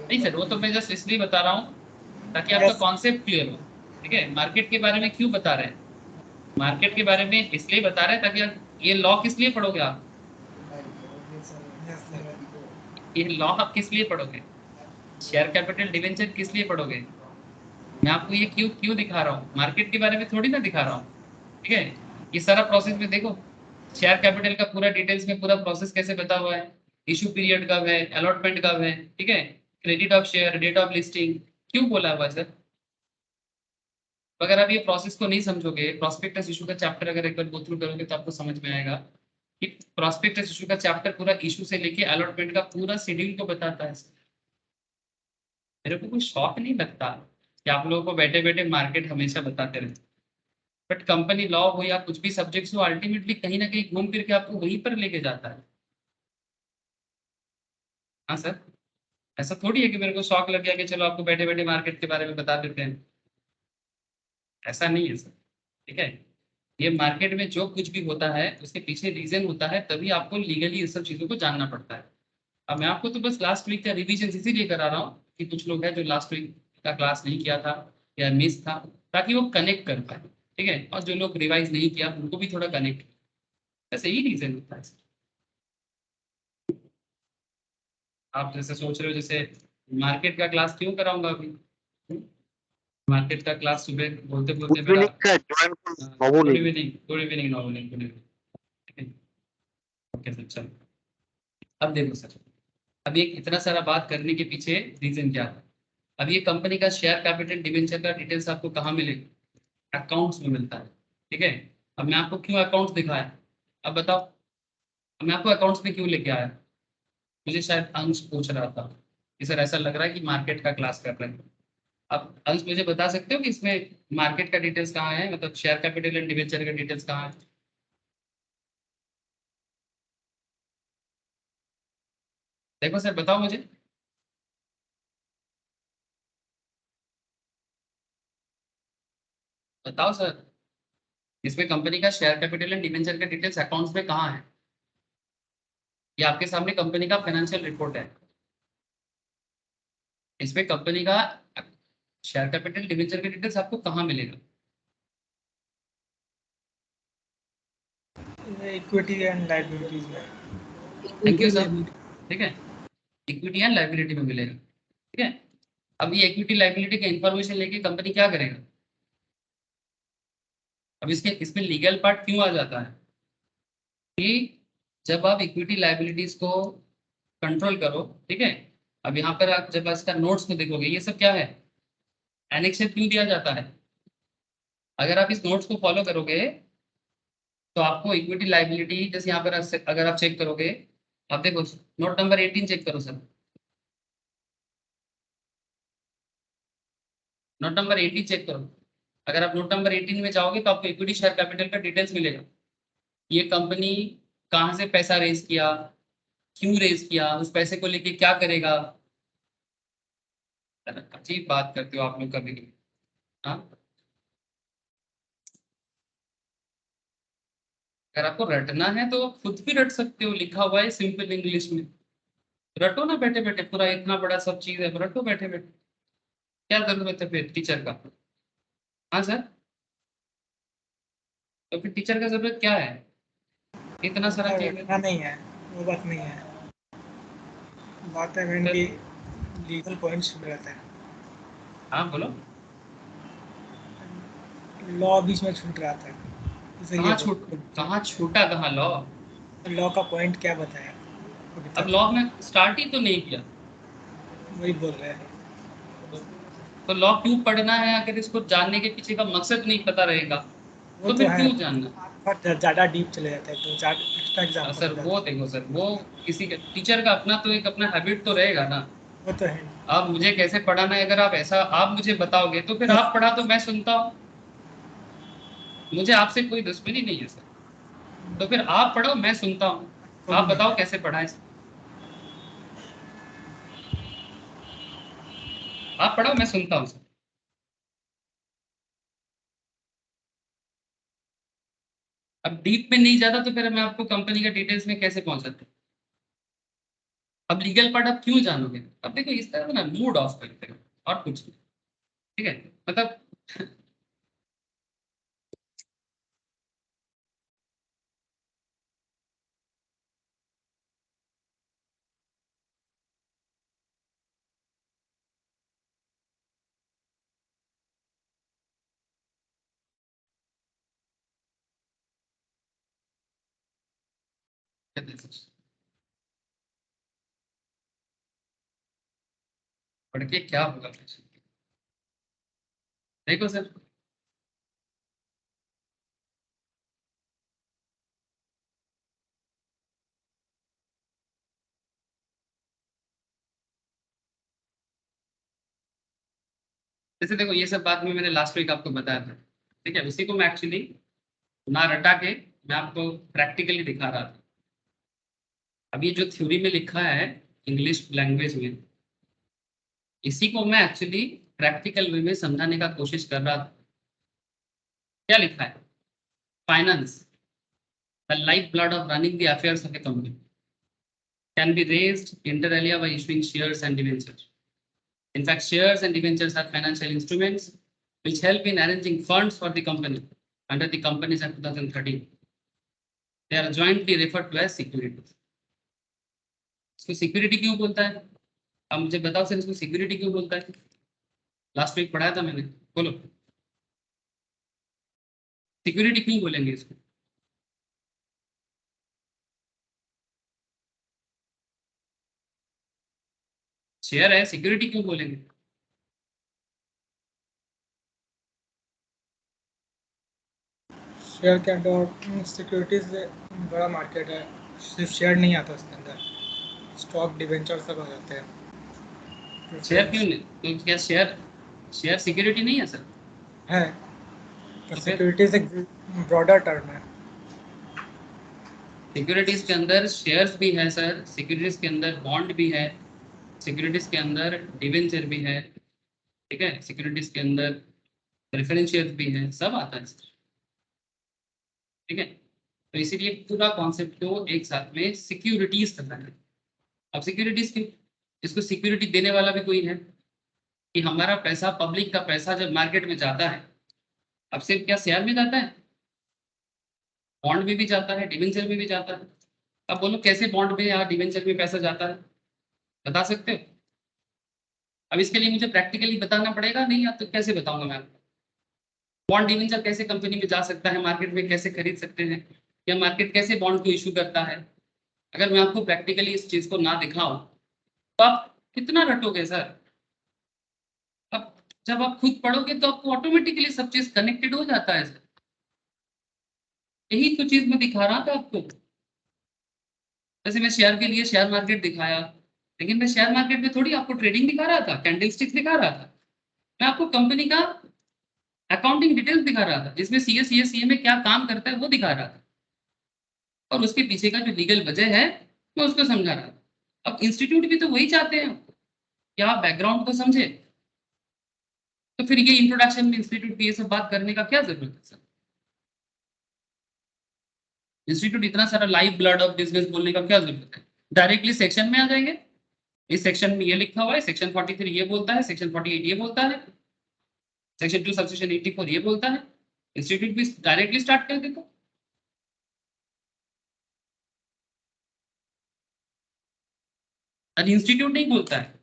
नहीं सर, वो तो मैं जस्ट इसलिए बता रहा हूँ ताकि आपका Yes. कॉन्सेप्ट क्लियर हो, ठीक है। मार्केट के बारे में क्यों बता रहे हैं? मार्केट के बारे में इसलिए बता रहे हैं ताकि आप ये लॉ किस लिए पढ़ोगे आप? Yes, sir. ये लॉ आप किस लिए पढ़ोगे? शेयर कैपिटल डिवेंचर किस लिए पढ़ोगे? मैं आपको ये क्यों क्यों दिखा रहा हूँ, मार्केट के बारे में थोड़ी ना दिखा रहा हूँ, ठीक है। ये सारा प्रोसेस में देखो, शेयर कैपिटल का पूरा डिटेल्स में पूरा प्रोसेस कैसे बता हुआ है, इशू पीरियड कब है, अलॉटमेंट कब है, ठीक है, credit of share, date of listing, क्यों बोला हुआ है सर? अगर आप ये प्रोसेस को नहीं समझोगे, प्रोस्पेक्टस इशू का चैप्टर अगर एक बार गो थ्रू करोगे तो आपको समझ में आएगा कि प्रोस्पेक्टस इशू का चैप्टर पूरा इशू से लेके अलॉटमेंट का पूरा शेड्यूल को बताता है। मेरे को कोई शौक नहीं लगता कि आप लोगों को बैठे बैठे मार्केट हमेशा बताते रहे, बट कंपनी लॉ हो या कुछ भी सब्जेक्ट्स हो, अल्टीमेटली कहीं ना कहीं घूम फिर के आपको वहीं पर लेके जाता है। हाँ सर, ऐसा थोड़ी है कि मेरे को शौक लग गया कि चलो आपको बैठे बैठे मार्केट के बारे में बता देते हैं, ऐसा नहीं है सर, ठीक है। ये मार्केट में जो कुछ भी होता है उसके पीछे रीजन होता है, तभी आपको लीगली इस सब चीजों को जानना पड़ता है। अब मैं आपको तो बस लास्ट वीक का रिवीजन इसीलिए करा रहा हूँ कि कुछ लोग हैं जो लास्ट वीक का क्लास नहीं किया था या मिस था, ताकि वो कनेक्ट कर पाए, ठीक है, और जो लोग रिवाइज नहीं किया उनको भी थोड़ा कनेक्ट, बस यही रीजन होता है। आप जैसे सोच रहे हो जैसे मार्केट का क्लास क्यों कराऊंगा अभी, मार्केट का क्लास सुबह बोलते बोलते मेरा good evening, good evening, normal good evening, okay sir चलो। अब देखो सर, अब ये इतना सारा बात करने के पीछे रीजन क्या है। अब ये कंपनी का शेयर कैपिटल डिवेंचर का डिटेल्स आपको कहाँ मिलेगा, अकाउंट्स में मिलता है, ठीक है। अब मैं आपको क्यों अकाउंट्स दिखाया, अब बताओ, अब मैं आपको अकाउंट्स में क्यों लेके आया। मुझे शायद अंश पूछ रहा था कि सर ऐसा लग रहा है कि मार्केट का क्लास कर रहे हैं। अब अंश मुझे बता सकते हो कि इसमें मार्केट का डिटेल्स कहाँ है, मतलब शेयर कैपिटल एंड डिवेंचर का डिटेल्स कहाँ है। देखो सर बताओ मुझे, बताओ सर, इसमें कंपनी का शेयर कैपिटल एंड डिवेंचर का डिटेल्स अकाउंट्स में कहाँ है। ये आपके सामने कंपनी का फाइनेंशियल रिपोर्ट है, इसमें कंपनी का शेयर कैपिटल डिवेंचर के डिटेल्स आपको कहाँ मिलेगा। इक्विटी एंड लाइबिलिटीज में। थैंक यू सर, ठीक है, इक्विटी एंड लाइबिलिटी में मिलेगा, ठीक है। अब ये इक्विटी लाइबिलिटी का इंफॉर्मेशन लेके कंपनी क्या करेगा। अब इसके इसमें लीगल पार्ट क्यों आ जाता है कि जब आप इक्विटी लाइबिलिटीज को कंट्रोल करो, ठीक है। अब यहाँ पर आप जब इसका नोट्स में देखोगे ये सब क्या है, एनेक्सर क्यों दिया जाता है। अगर आप इस नोट्स को फॉलो करोगे तो आपको इक्विटी लाइबिलिटी, जैसे यहाँ पर अगर आप चेक करोगे, आप देखो नोट नंबर 18 चेक करो सर, नोट नंबर 18 चेक करो। अगर आप नोट नंबर 18 में जाओगे तो आपको इक्विटी शेयर कैपिटल का डिटेल्स मिलेगा। ये कंपनी कहाँ से पैसा रेज किया, क्यों रेज किया, उस पैसे को लेके क्या करेगा। अजीब बात करते हो आप लोग कभी कभी, हाँ। अगर आपको रटना है तो खुद भी रट सकते हो, लिखा हुआ है सिंपल इंग्लिश में, रटो ना बैठे बैठे, पूरा इतना बड़ा सब चीज है, रटो बैठे बैठे, क्या जरूरत है फिर टीचर का। हाँ सर, तो फिर टीचर का जरूरत क्या है, इतना सारा चीज है। रखना नहीं है, वो बात नहीं है, बात है मैंने कि लीगल पॉइंट्स में रहता है, हाँ बोलो, लॉ बीच में छूट रहा था, इसलिए कहाँ छूटा, कहाँ लॉ। लॉ का पॉइंट क्या बताया अभी अब तक, लॉ में स्टार्ट ही तो नहीं किया, वही बोल रहे हैं। तो लॉ क्यों पढ़ना है, अगर इसको जानने के पीछे का मकसद नहीं पता रहेगा वो तो तो फिर है, क्यों जानना। बट ज़्यादा डीप चले जाते हैं तो एक्स्ट्रा एग्जाम्पल सर हो वो जाता देखो सर, वो किसी का टीचर का अपना तो एक अपना हैबिट तो रहेगा ना। है, वो तो है। आप मुझे कैसे पढ़ाना है, अगर आप ऐसा आप मुझे बताओगे तो फिर आप पढ़ा तो मैं सुनता हूँ, मुझे आपसे कोई दुश्मनी नहीं है सर, तो फिर आप पढ़ो मैं सुनता हूँ, तो आप भी नहीं बताओ है। कैसे पढ़ाएं, आप पढ़ो मैं सुनता हूँ सर। अब डीप में नहीं जाता तो फिर मैं आपको कंपनी का डिटेल्स में कैसे पहुंचाते। अब लीगल पार्ट आप क्यों जानोगे, अब देखो इस तरह ना मूड ऑफ करते हो और कुछ नहीं, ठीक है, मतलब पढ़ के क्या होगा फिर। देखो सर, जैसे देखो ये सब बात में मैंने लास्ट वीक आपको बताया था, ठीक है, उसी को मैं एक्चुअली ना रटा के मैं आपको प्रैक्टिकली दिखा रहा था। अब ये जो थ्योरी में लिखा है इंग्लिश लैंग्वेज में, इसी को मैं एक्चुअली प्रैक्टिकल वे में समझाने का कोशिश कर रहा था। क्या लिखा है, finance, the lifeblood of running the affairs of a company, can be raised inter alia by issuing shares and debentures. In fact, shares and debentures are financial instruments which help in arranging funds for the company under the Companies Act 2013. They are jointly referred to as securities. इसको security क्यों बोलता है? अब मुझे बताओ sir, इसको security क्यों बोलता है? लास्ट वीक पढ़ाया था मैंने, बोलो सिक्योरिटी क्यों बोलेंगे इसको? शेयर है, सिक्योरिटी क्यों बोलेंगे? शेयर के अंदर सिक्योरिटीज बड़ा मार्केट है, सिर्फ शेयर नहीं आता उसके अंदर, स्टॉक डिवेंचर सब आ जाते हैं। शेयर क्यों नहीं? तो क्या शेयर सिक्योरिटी नहीं है सर? है, पर सिक्योरिटीज एक ब्रॉडर टर्म है। सिक्योरिटीज के अंदर शेयर्स भी है सर, सिक्योरिटीज के अंदर बॉन्ड भी है, सिक्योरिटीज के अंदर डिवेंचर भी है, ठीक है, सिक्योरिटीज के अंदर प्रेफरेंस शेयर्स भी है, सब आता है सर, ठीक है। तो इसीलिए पूरा कॉन्सेप्ट को एक साथ में सिक्योरिटीज करना है। अब सिक्योरिटीज की, इसको सिक्योरिटी देने वाला भी कोई है कि हमारा पैसा, पब्लिक का पैसा जब मार्केट में जाता है, अब सिर्फ क्या शेयर में जाता है, बॉन्ड में भी जाता है, डिवेंचर में भी जाता है। अब बोलो कैसे बॉन्ड में या डिवेंचर में पैसा जाता है, बता सकते हो? अब इसके लिए मुझे प्रैक्टिकली बताना पड़ेगा, नहीं या तो कैसे बताऊंगा मैं आपको? बॉन्ड डिवेंचर कैसे कंपनी में जा सकता है, मार्केट में कैसे खरीद सकते हैं, या मार्केट कैसे बॉन्ड को इशू करता है? अगर मैं आपको प्रैक्टिकली इस चीज को ना दिखाऊं तो आप कितना रटोगे सर? अब जब आप खुद पढ़ोगे तो आपको ऑटोमेटिकली सब चीज कनेक्टेड हो जाता है सर। यही तो चीज मैं दिखा रहा था आपको। जैसे मैं शेयर के लिए शेयर मार्केट दिखाया, लेकिन मैं शेयर मार्केट में थोड़ी आपको ट्रेडिंग दिखा रहा था, कैंडलस्टिक दिखा रहा था, मैं आपको कंपनी का अकाउंटिंग डिटेल्स दिखा रहा था, जिसमें सीए में क्या काम करता है वो दिखा रहा था, और उसके पीछे का जो लीगल वजह है मैं उसको समझा रहा था। अब इंस्टीट्यूट भी तो वही चाहते हैं कि आप बैकग्राउंड को समझे, तो फिर ये इंट्रोडक्शन में इंस्टीट्यूट की ये सब बात करने का क्या जरूरत है सर? इंस्टीट्यूट इतना सारा लाइव ब्लड ऑफ बिजनेस बोलने का क्या जरूरत है? डायरेक्टली सेक्शन में आ जाएंगे, इस सेक्शन में ये लिखा हुआ है, सेक्शन 43 ये बोलता है, सेक्शन 48 ये बोलता है, सेक्शन 2 सबसेक्शन 84 ये बोलता है। इंस्टीट्यूट भी डायरेक्टली स्टार्ट कर देता। इंस्टीट्यूट नहीं बोलता है,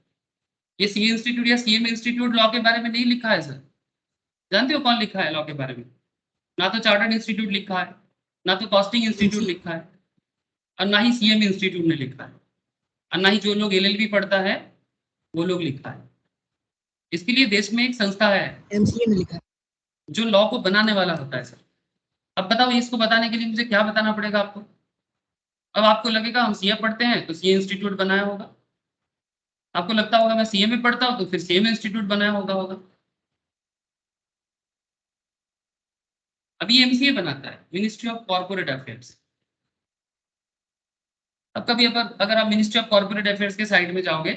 ये सीए इंस्टीट्यूट या सीएम इंस्टीट्यूट लॉ के बारे में नहीं लिखा है सर। जानते हो कौन लिखा है लॉ के बारे में? ना तो चार्टर्ड इंस्टीट्यूट लिखा है, ना तो कॉस्टिंग इंस्टीट्यूट लिखा है, और ना ही सीएम इंस्टीट्यूट ने लिखा है, और ना ही जो लोग एलएलबी पढ़ता है वो लोग लिखा है। इसके लिए देश में एक संस्था है एमसीए ने लिखा है। जो लॉ को बनाने वाला होता है सर। अब बताओ इसको बताने के लिए मुझे क्या बताना पड़ेगा आपको? अब आपको लगेगा हम सीए पढ़ते हैं तो सीए इंस्टीट्यूट बनाया होगा, आपको लगता होगा मैं सीए में पढ़ता हूँ तो फिर सीएम इंस्टीट्यूट बनाया होगा। अभी एमसीए बनाता है मिनिस्ट्री ऑफ कॉर्पोरेट अफेयर्स। अब कभी अगर आप मिनिस्ट्री ऑफ कॉर्पोरेट अफेयर्स के साइड में जाओगे,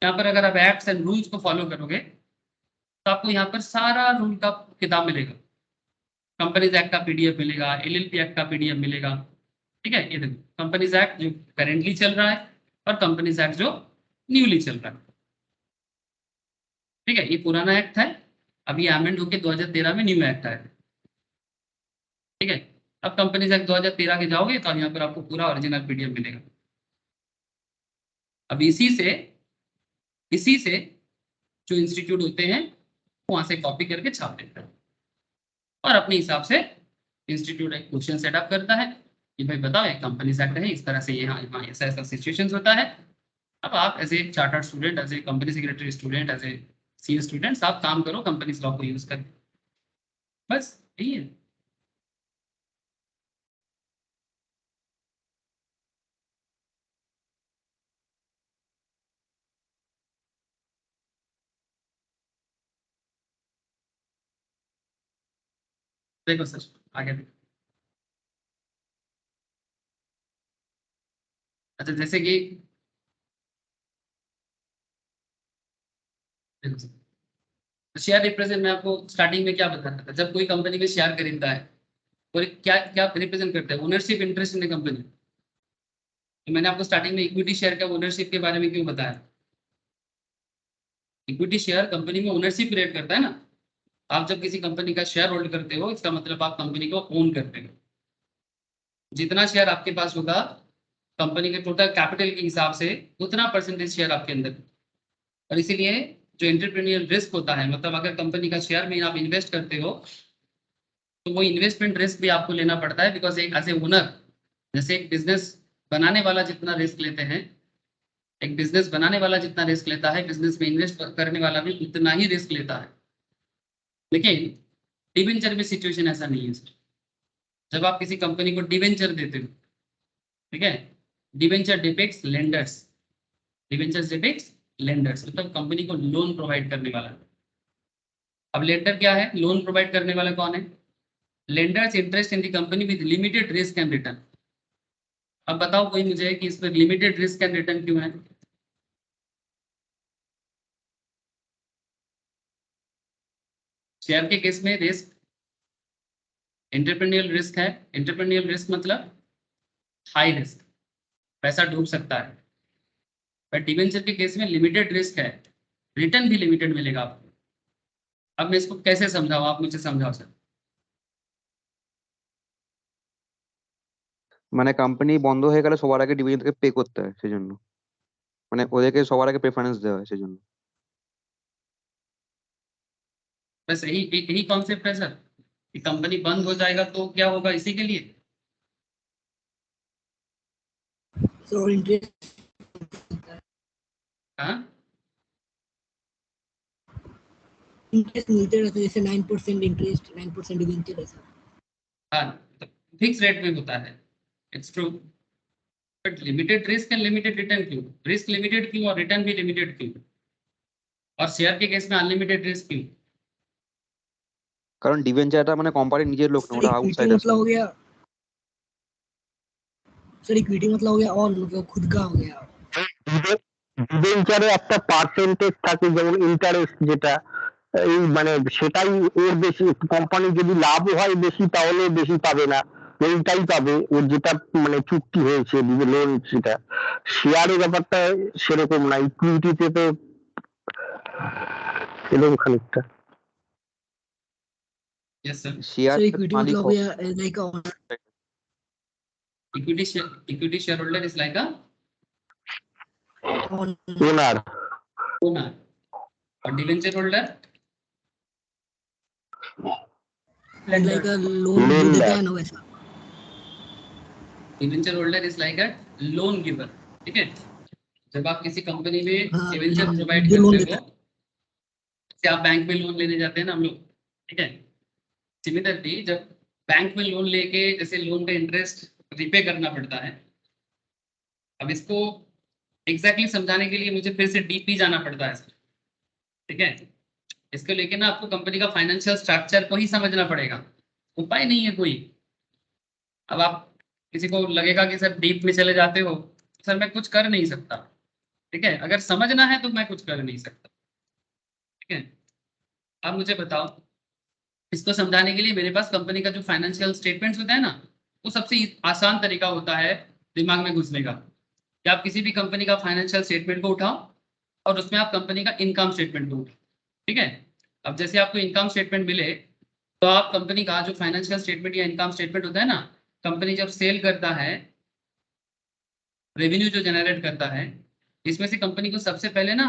यहाँ पर अगर आप एक्ट्स एंड रूल्स को फॉलो करोगे तो आपको यहाँ पर सारा रूल का किताब मिलेगा। कंपनीज एक्ट का पीडीएफ मिलेगा, एलएलपी एक्ट का पीडीएफ मिलेगा, ठीक है। ये देखो कंपनीज एक्ट जो करेंटली चल रहा है और कंपनीज एक्ट जो न्यूली चल रहा है, ठीक है। ये पुराना एक्ट है, अभी अमेंड होकर 2013 में न्यू एक्ट आया, ठीक है। अब कंपनीज एक्ट 2013 के जाओगे तो यहाँ पर आपको पूरा ओरिजिनल पीडीएफ मिलेगा। अब इसी से जो इंस्टीट्यूट होते हैं वहां से कॉपी करके छाप देते हैं, और अपने हिसाब से इंस्टीट्यूट एक क्वेश्चन सेटअप करता है कि भाई बताओ एक कंपनीज एक्ट है, इस तरह से यहाँ यहाँ ऐसा ऐसा सिचुएशंस होता है। अब आप as a chartered student, as a company secretary student, as a CA student आप काम करो, कंपनीज लॉ को यूज कर, बस यही है। देखो सर आगे देखो। अच्छा जैसे कि शेयर रिप्रेजेंट, मैं आपको स्टार्टिंग में क्या बताता था, जब कोई कंपनी में शेयर खरीदता है और क्या क्या रिप्रेजेंट करता है? Ownership interest in the company. तो मैंने आपको स्टार्टिंग में इक्विटी शेयर का ओनरशिप के बारे में क्यों बताया? इक्विटी शेयर कंपनी में ओनरशिप क्रिएट करता है ना। आप जब किसी कंपनी का शेयर होल्ड करते हो, इसका मतलब आप कंपनी को ओन करते हो। जितना शेयर आपके पास होगा कंपनी के टोटल कैपिटल के हिसाब से, उतना परसेंटेज शेयर आपके अंदर। और इसीलिए जो एंटरप्रेन्योरियल रिस्क होता है, मतलब अगर कंपनी का शेयर में आप इन्वेस्ट करते हो तो वो इन्वेस्टमेंट रिस्क भी आपको लेना पड़ता है। बिकॉज एक एज ए ओनर, जैसे एक बिजनेस बनाने वाला जितना रिस्क लेते हैं, एक बिजनेस बनाने वाला जितना रिस्क लेता है, बिजनेस में इन्वेस्ट करने वाला भी उतना ही रिस्क लेता है। लेकिन डिवेंचर में सिचुएशन ऐसा नहीं है सर। जब आप किसी कंपनी को डिवेंचर देते हो, ठीक है, debenture depicts lenders, debenture depicts lenders, मतलब कंपनी को लोन प्रोवाइड करने वाला। अब लेंडर क्या है? लोन प्रोवाइड करने वाला कौन है? Lenders interest in the company with limited risk and return. अब बताओ कोई मुझे कि इस पर लिमिटेड रिस्क एंड रिटर्न क्यों है? शेयर के केस में रिस्क एंटरप्रेन्योरियल रिस्क है। एंटरप्रेन्योरियल रिस्क मतलब हाई रिस्क, पैसा डूब सकता है। बट डिवेंचर के केस में लिमिटेड रिस्क है, रिटर्न भी लिमिटेड मिलेगा आपको। अब मैं इसको कैसे समझाऊं? आप मुझे समझाओ सर। মানে কোম্পানি বন্ধ হয়ে গেলে সবার আগে ডিভিডেন্ডকে পে করতে হয় সেজন্য, মানে ওদেরকে সবার আগে প্রেফারেন্স দেওয়া হয় সেজন্য। बस यही यही कॉन्सेप्ट है सर कि कंपनी बंद हो जाएगा तो क्या होगा, इसी के लिए। So interest हाँ इंटरेस्ट मिलते रहते हैं, जैसे 9% इंटरेस्ट, 9% डिवेंचर ऐसा। हाँ, तो फिक्स रेट में होता है, it's true. But limited risk and limited return क्यों? रिस्क लिमिटेड क्यों और रिटर्न भी लिमिटेड क्यों? और शेयर के केस में अनलिमिटेड रिस्क क्यों? কারণ ডিভেঞ্চারটা মানে কোম্পানির নিজের লোক না, सर ওটা इक्विटी আউটসাইডার্স। मतलब हो गया, सर इक्विटी मतलब हो गया और मतलब खुद का हो गया। ডিবেঞ্চারে একটা পার্সেন্টেজ থাকে, যেমন ইন্টারেস্ট, যেটা এই মানে সেটাই ওর বেশি। কোম্পানি যদি লাভ হয় বেশি তাহলে বেশি পাবে না, ওইটাই পাবে ওর যেটা মানে চুক্তি হয়েছে লোন সেটা। শেয়ারের ব্যাপারটা সেরকম না, ইকুইটিতে তো এরকম খানিকটা। Yes sir. Share sir equity मतलब हो गया like equity share holder is like a owner owner, और डिवेंचर होल्डर लाइक लोन जो देता है ना वैसा। Debenture holder is like a loan giver. ठीक है, जब आप किसी कंपनी में हाँ, डिवेंचर प्रोवाइड जो लोन करते देता हो, जैसे आप बैंक में लोन लेने जाते हैं ना हम लोग, ठीक है, सिमिलरली जब बैंक में लोन लेके जैसे लोन का इंटरेस्ट रिपे करना पड़ता है। अब इसको एग्जैक्टली समझाने के लिए मुझे फिर से डीपली जाना पड़ता है सर, ठीक है। इसको लेके ना आपको कंपनी का फाइनेंशियल स्ट्रक्चर को ही समझना पड़ेगा, उपाय नहीं है कोई। अब आप किसी को लगेगा कि सर डीप में चले जाते हो, सर मैं कुछ कर नहीं सकता, ठीक है। अगर समझना है तो मैं कुछ कर नहीं सकता, ठीक है। अब मुझे बताओ, इसको समझाने के लिए मेरे पास कंपनी का जो फाइनेंशियल स्टेटमेंट्स होता है ना, वो सबसे आसान तरीका होता है दिमाग में घुसने का, कि आप किसी भी कंपनी का फाइनेंशियल स्टेटमेंट को उठाओ और उसमें आप कंपनी का इनकम स्टेटमेंट को उठाओ, ठीक है। अब जैसे आपको इनकम स्टेटमेंट मिले तो आप कंपनी का जो फाइनेंशियल स्टेटमेंट या इनकम स्टेटमेंट होता है ना, कंपनी जब सेल करता है, रेवेन्यू जो जनरेट करता है, इसमें से कंपनी को सबसे पहले ना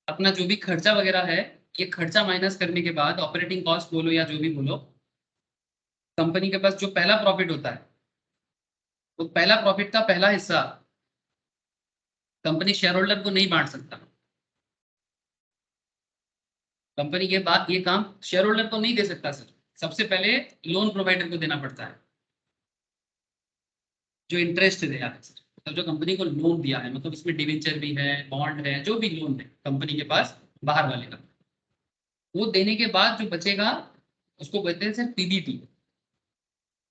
अपना जो भी खर्चा वगैरह है, ये खर्चा माइनस करने के बाद ऑपरेटिंग कॉस्ट बोलो या जो भी बोलो, कंपनी के पास जो पहला प्रॉफिट होता है, वो पहला प्रॉफिट का पहला हिस्सा कंपनी शेयर होल्डर को नहीं बांट सकता। कंपनी के बाद ये काम शेयर होल्डर को नहीं दे सकता सर, सबसे पहले लोन प्रोवाइडर को देना पड़ता है, जो इंटरेस्ट दिया है सर। तो जो कंपनी को लोन दिया है, मतलब इसमें डिवेंचर भी है, बॉन्ड है, जो भी लोन है कंपनी के पास बाहर वाले का, वो देने के बाद जो बचेगा उसको कहते हैं sir PBT,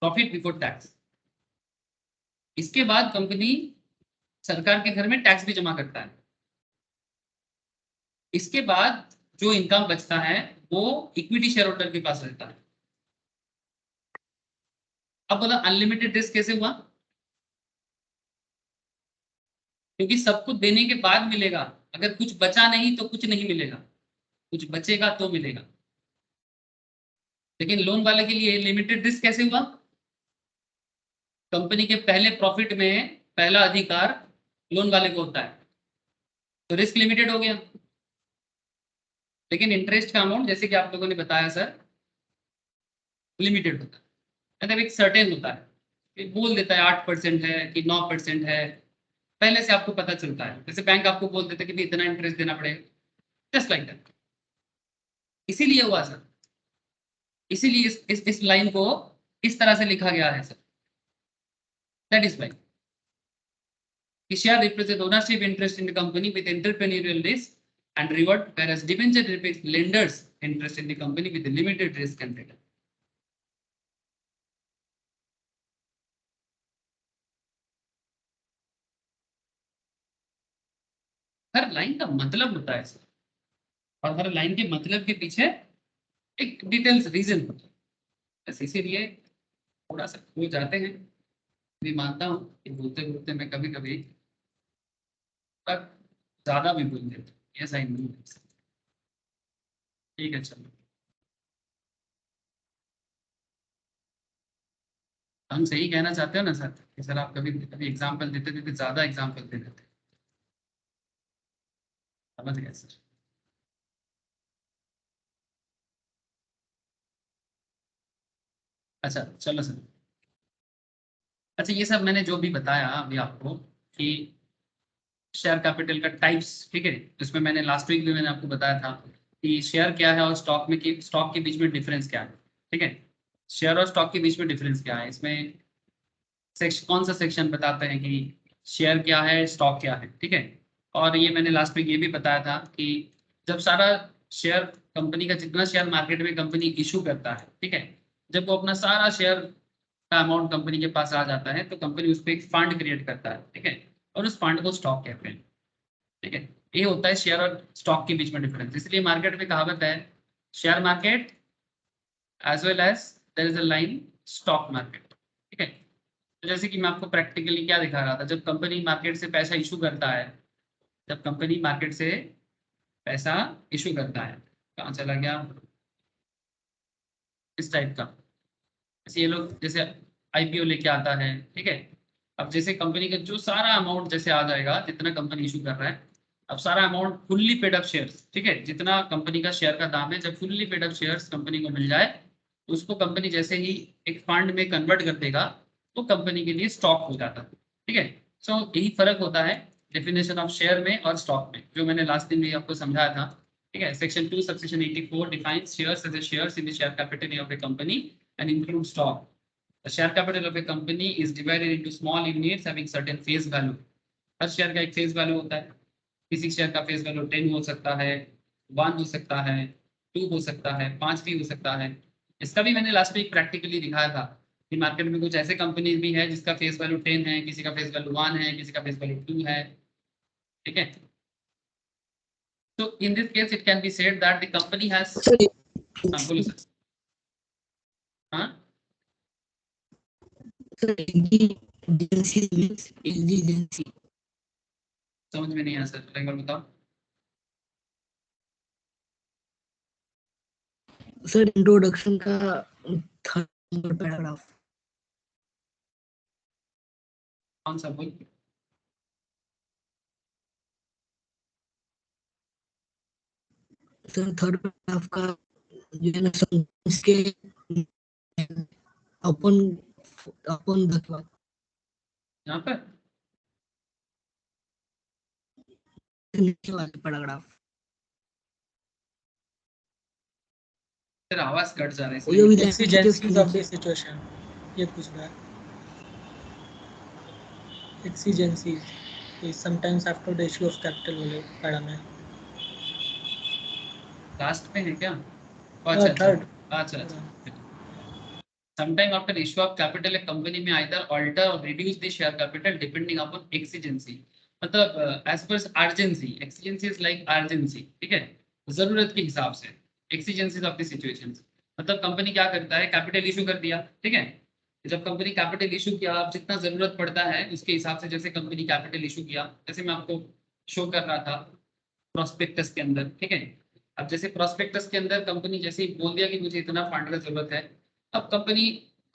profit before tax. इसके बाद कंपनी सरकार के घर में टैक्स भी जमा करता है। इसके बाद जो इनकम बचता है वो इक्विटी शेयर होल्डर के पास रहता है। अब बोला अनलिमिटेड रिस्क कैसे हुआ? क्योंकि सब कुछ देने के बाद मिलेगा, अगर कुछ बचा नहीं तो कुछ नहीं मिलेगा, कुछ बचेगा तो मिलेगा। लेकिन लोन वाले के लिए लिमिटेड रिस्क कैसे हुआ? कंपनी के पहले प्रॉफिट में पहला अधिकार लोन वाले को होता है, तो रिस्क लिमिटेड हो गया। लेकिन इंटरेस्ट का अमाउंट जैसे कि आप लोगों ने बताया सर, लिमिटेड होता है, मतलब एक सर्टेन होता है, बोल देता है 8% है कि 9% है, पहले से आपको पता चलता है। जैसे बैंक आपको बोल देता है कि इतना इंटरेस्ट देना पड़ेगा, जस्ट लाइक दैट। इसीलिए हुआ सर, इसीलिए इस लाइन को इस तरह से लिखा गया है sir, that is why share represent ownership interest in the company with entrepreneurial risk and reward, whereas debenture represents lenders interest in the company with limited risk and return. Her line का मतलब होता है sir, और हर line के मतलब के पीछे एक डिटेल्स रीजन होता है, बस इसीलिए थोड़ा सा भूल जाते हैं। मैं मानता हूँ कि बोलते बोलते मैं कभी कभी पर ज्यादा भी बोल देता हूँ, ये सही नहीं है। ठीक है चलो, हम सही कहना चाहते हो ना सर कि सर आप कभी कभी एग्जाम्पल देते थे, ज्यादा एग्जाम्पल दे देते, समझ गए सर? अच्छा चलो सर, अच्छा ये सब मैंने जो भी बताया अभी आपको कि शेयर कैपिटल का टाइप्स, ठीक है, इसमें मैंने लास्ट वीक भी मैंने आपको बताया था कि शेयर क्या है और स्टॉक में की स्टॉक के बीच में डिफरेंस क्या है। ठीक है, शेयर और स्टॉक के बीच में डिफरेंस क्या है, इसमें सेक्शन कौन सा सेक्शन बताते हैं कि शेयर क्या है स्टॉक क्या है। ठीक है, और ये मैंने लास्ट वीक ये भी बताया था कि जब सारा शेयर कंपनी का जितना शेयर मार्केट में कंपनी इशू करता है, ठीक है, जब वो अपना सारा शेयर का अमाउंट कंपनी के पास आ जाता है तो कंपनी उस पर एक फंड क्रिएट करता है, ठीक है, और उस फंड को स्टॉक कहते हैं। ठीक है, ये होता है शेयर और स्टॉक के बीच में डिफरेंस। इसलिए मार्केट में कहावत है share market as well as there is a line stock market. ठीक है, तो जैसे कि मैं आपको प्रैक्टिकली क्या दिखा रहा था, जब कंपनी मार्केट से पैसा इशू करता है, जब कंपनी मार्केट से पैसा इशू करता है, कहाँ चला गया, इस टाइप का, जैसे ये लोग जैसे आईपीओ लेके आता है, ठीक है, अब जैसे कंपनी का जो सारा अमाउंट जैसे आ जाएगा जितना कंपनी इशू कर रहा है, अब सारा amount fully paid up shares, ठीक है, जितना कंपनी का शेयर का दाम है, जब fully paid up shares company को मिल जाए तो उसको कंपनी जैसे ही एक फंड में कन्वर्ट कर देगा तो कंपनी के लिए स्टॉक हो जाता है। ठीक है, सो यही फर्क होता है डेफिनेशन ऑफ शेयर में और स्टॉक में, जो मैंने लास्ट दिन भी आपको समझाया था। ठीक है, section 2 subsection 84 defines shares as shares in the share capital of the company and include stock. The share capital of a company is divided into small units having certain face value. Her share का एक face value होता है, किसी share का face value 10 हो सकता है, 1 हो सकता है, 2 हो सकता है, 5 भी हो सकता है। इसका भी मैंने लास्ट वीक प्रैक्टिकली दिखाया था कि मार्केट में कुछ ऐसे कंपनीज भी है जिसका फेस वैल्यू 10 है, किसी का फेस वैल्यू 1 है, किसी का फेस वैल्यू 2 है। ठीक है, तो in this case it can be said that the company has, हाँ बोलो सर। हाँ Exigency means exigency. समझ में नहीं आया सर, एक बार बताओ। Sir, introduction का third paragraph. कौन सा बोल? Sir, third paragraph का जो है ना sentence के अपन the यहाँ पर नीचे वाले paragraph. तेरा आवाज कट जा रहा है वो इसलिए। भी exigencies of the situation, ये पूछ रहा है। exigencies is sometimes after the issue of capital वाले पैरा में। लास्ट में है क्या? अच्छा थर्ड। अच्छा। Sometime after issue of capital, a company may either alter or reduce the share capital depending upon exigency. मतलब as per urgency, exigency is like urgency, ठीक है, जरूरत के हिसाब से, exigencies of the situations। मतलब कंपनी क्या करता है, कैपिटल इशू कर दिया, ठीक है, जब कंपनी कैपिटल इशू किया, आप जितना जरूरत पड़ता है उसके हिसाब से जैसे कंपनी कैपिटल इशू किया, जैसे मैं आपको शो कर रहा था प्रोस्पेक्टस के अंदर, ठीक है। अब जैसे प्रोस्पेक्टस के अंदर कंपनी जैसे ही बोल दिया कि मुझे इतना फंड का जरूरत है, अब company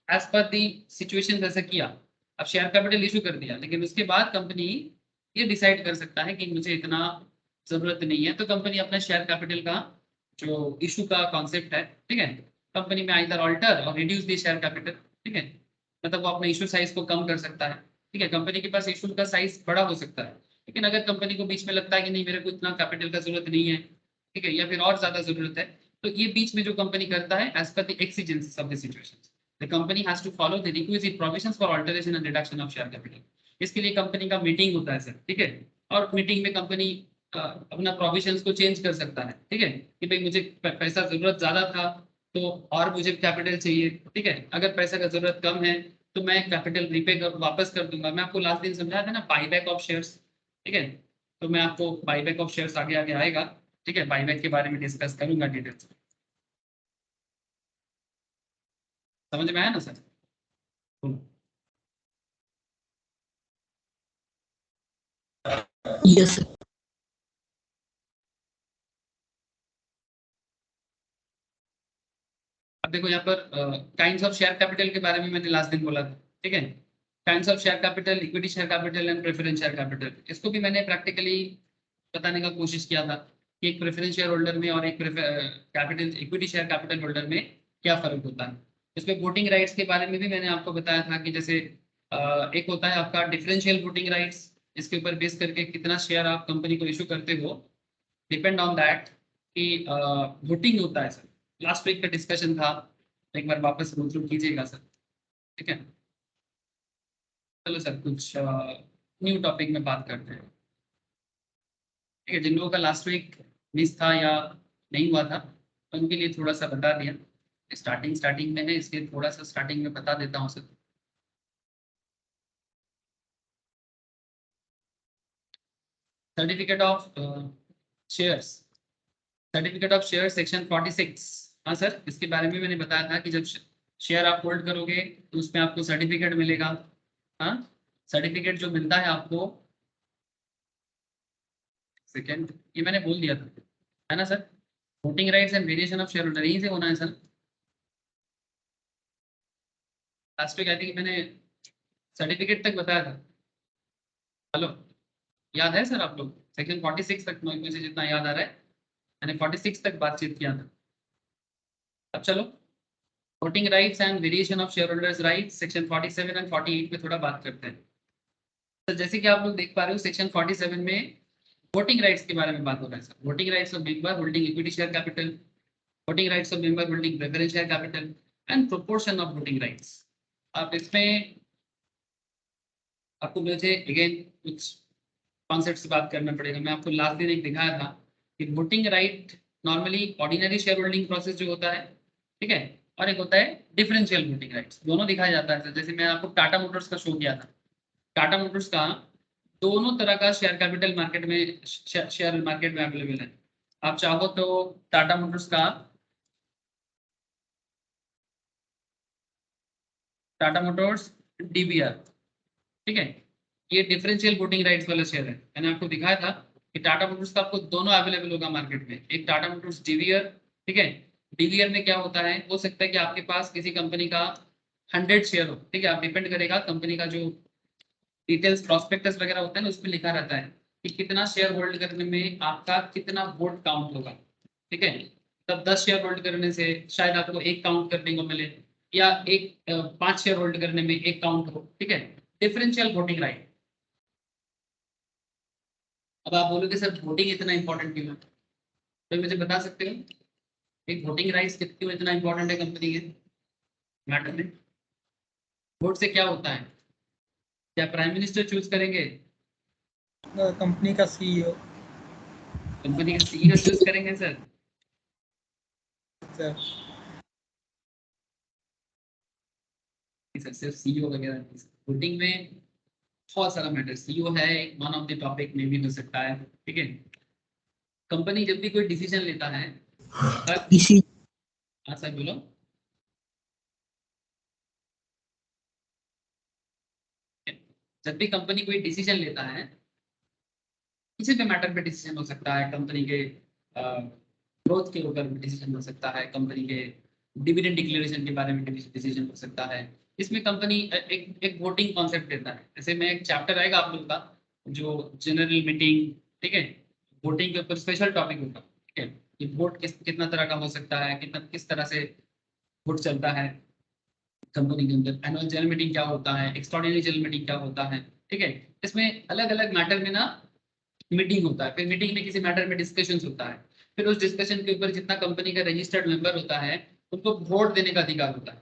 as per the situation जैसा किया, अब शेयर कैपिटल इशू कर दिया, लेकिन उसके बाद कंपनी ये डिसाइड कर सकता है कि मुझे इतना जरूरत नहीं है, तो कंपनी अपना शेयर कैपिटल का जो इशू का कॉन्सेप्ट है, ठीक है, कंपनी में आइदर ऑल्टर और रिड्यूस दी शेयर कैपिटल, ठीक है, मतलब वो अपने इशू साइज को कम कर सकता है, ठीक है। कंपनी के पास इशू का साइज बड़ा हो सकता है, लेकिन अगर कंपनी को बीच में लगता है कि नहीं मेरे को इतना कैपिटल का जरूरत नहीं है, ठीक है, या फिर और ज्यादा जरूरत है, तो ये बीच में जो कंपनी करता है एज पर the exigencies of the situations, the company has to follow the requisite provisions for alteration and reduction of share capital. इसके लिए कंपनी का मीटिंग होता है सर, ठीक है, और मीटिंग में कंपनी अपना प्रोविजंस को चेंज कर सकता है, ठीक है, कि भाई मुझे पैसा जरूरत ज्यादा था तो और मुझे कैपिटल चाहिए, ठीक है, अगर पैसा का जरूरत कम है तो मैं कैपिटल रीपे कर वापस कर दूंगा। मैं आपको लास्ट दिन समझाया था ना बाईबैक ऑफ शेयर्स, ठीक है, तो मैं आपको बाईबैक ऑफ शेयर्स आगे आगे आएगा, ठीक है, बाईबैक के बारे में डिस्कस करूंगा डिटेल्स। समझ में आया ना सर? Yes, sir. अब देखो यहाँ पर काइंड्स ऑफ शेयर कैपिटल के बारे में मैंने लास्ट दिन बोला था, ठीक है, kinds of share capital, equity share capital and preference share capital. इसको भी मैंने प्रैक्टिकली बताने का कोशिश किया था कि एक प्रेफरेंस शेयर होल्डर में और एक capital equity share capital holder में क्या फर्क होता है। इसमें वोटिंग राइट्स के बारे में भी मैंने आपको बताया था कि जैसे एक होता है आपका डिफरेंशियल वोटिंग राइट्स, इसके ऊपर बेस करके कितना शेयर आप कंपनी को इशू करते हो, डिपेंड ऑन दैट कि वोटिंग होता है सर। लास्ट वीक का डिस्कशन था, एक बार वापस गो थ्रू कीजिएगा सर, ठीक है। चलो सर कुछ न्यू टॉपिक में बात करते हैं, ठीक है। जिन लोगों का लास्ट वीक मिस था या नहीं हुआ था उनके लिए थोड़ा सा बता दिया, स्टार्टिंग में है इसलिए थोड़ा सा स्टार्टिंग में बता देता हूँ sir. Certificate of shares, certificate of share section 46, हाँ सर, इसके बारे में मैंने बताया था कि जब शेयर आप होल्ड करोगे तो उसमें आपको सर्टिफिकेट मिलेगा। हाँ, सर्टिफिकेट जो मिलता है आपको, सेकेंड ये मैंने बोल दिया था, है ना sir, voting rights and variation of share holder यहीं से होना है sir. Last week I think मैंने सर्टिफिकेट तक बताया था। हेलो, याद है सर आप लोग? सेक्शन 46 तक मुझे जितना याद आ रहा है मैंने 46 तक बातचीत किया था। अब चलो voting rights and variation of share holders rights section 47 and 48 में थोड़ा बात करते हैं। तो जैसे कि आप लोग देख पा रहे हो सेक्शन 47 में वोटिंग राइट्स के बारे में बात हो रहा है sir. Voting rights of member holding equity share capital, voting rights of member holding preference share capital and proportion of voting rights. अब इसमें आपको मुझे अगेन कुछ कॉन्सेप्ट से बात करना पड़ेगा। मैं आपको लास्ट दिन एक दिखाया था कि voting right normally ordinary share holding process जो होता है, ठीक है, और एक होता है डिफरेंशियल वोटिंग राइट्स, दोनों दिखाया जाता है। जैसे मैं आपको टाटा मोटर्स का शो किया था, टाटा मोटर्स का दोनों तरह का शेयर कैपिटल मार्केट में शेयर मार्केट में अवेलेबल है। आप चाहो तो टाटा मोटर्स का टाटा मोटर्स डीबीआर, ठीक है, ये डिफरेंशियल वोटिंग राइट्स वाला शेयर है। मैंने आपको दिखाया था कि टाटा मोटर्स का आपको दोनों अवेलेबल होगा मार्केट में, एक टाटा मोटर्स डीवीआर, ठीक है। डीवीआर में क्या होता है, हो सकता है कि आपके पास किसी कंपनी का 100 शेयर हो, ठीक है, आप डिपेंड करेगा कंपनी का जो डिटेल्स प्रॉस्पेक्टस वगैरह होता है ना उसमें लिखा रहता है कि कितना शेयर होल्ड करने में आपका कितना वोट काउंट होगा, ठीक है। तब 10 शेयर होल्ड करने से शायद आपको एक काउंट करने को मिले, या 5 शेयर होल्ड करने में एक काउंट हो, ठीक है, डिफरेंशियल वोटिंग राइट। अब आप बोलोगे सर वोटिंग इतना इंपॉर्टेंट क्यों है, तो मुझे बता सकते हो एक वोटिंग राइट्स क्यों इतना इंपॉर्टेंट है कंपनी के मैटर में? वोट से क्या होता है? क्या प्राइम मिनिस्टर चूज करेंगे? कंपनी का सीईओ कंपनी के सीईओ चूज करेंगे सर? सर। सर सिर्फ सीईओ वगैरह नहीं, वोटिंग में बहुत सारा मैटर, सीईओ है एक वन ऑफ द टॉपिक में भी हो सकता है, ठीक है। कंपनी जब भी कोई डिसीजन लेता है तब, This is हाँ सर बोलो। जब भी कंपनी कोई डिसीजन लेता है, किसी भी मैटर पे डिसीजन हो सकता है, कंपनी के ग्रोथ के ऊपर डिसीजन हो सकता है, कंपनी के डिविडेंड डिक्लेरेशन के बारे में डिसीजन हो सकता है, इसमें कंपनी एक वोटिंग कॉन्सेप्ट देता है। जैसे मैं एक चैप्टर आएगा आप लोग का जो जनरल मीटिंग, ठीक है, वोटिंग के ऊपर स्पेशल टॉपिक होगा, ठीक है, ये वोट कितना तरह का हो सकता है, किस तरह से वोट चलता है कंपनी के अंदर, एनुअल जनरल मीटिंग क्या होता है, एक्स्ट्राऑर्डिनरी जनरल मीटिंग क्या होता है, ठीक है, इसमें अलग अलग मैटर में ना मीटिंग होता है, फिर मीटिंग में किसी मैटर में डिस्कशन होता है, फिर उस डिस्कशन के ऊपर जितना कंपनी का रजिस्टर्ड मेंबर होता है उनको वोट देने का अधिकार होता है,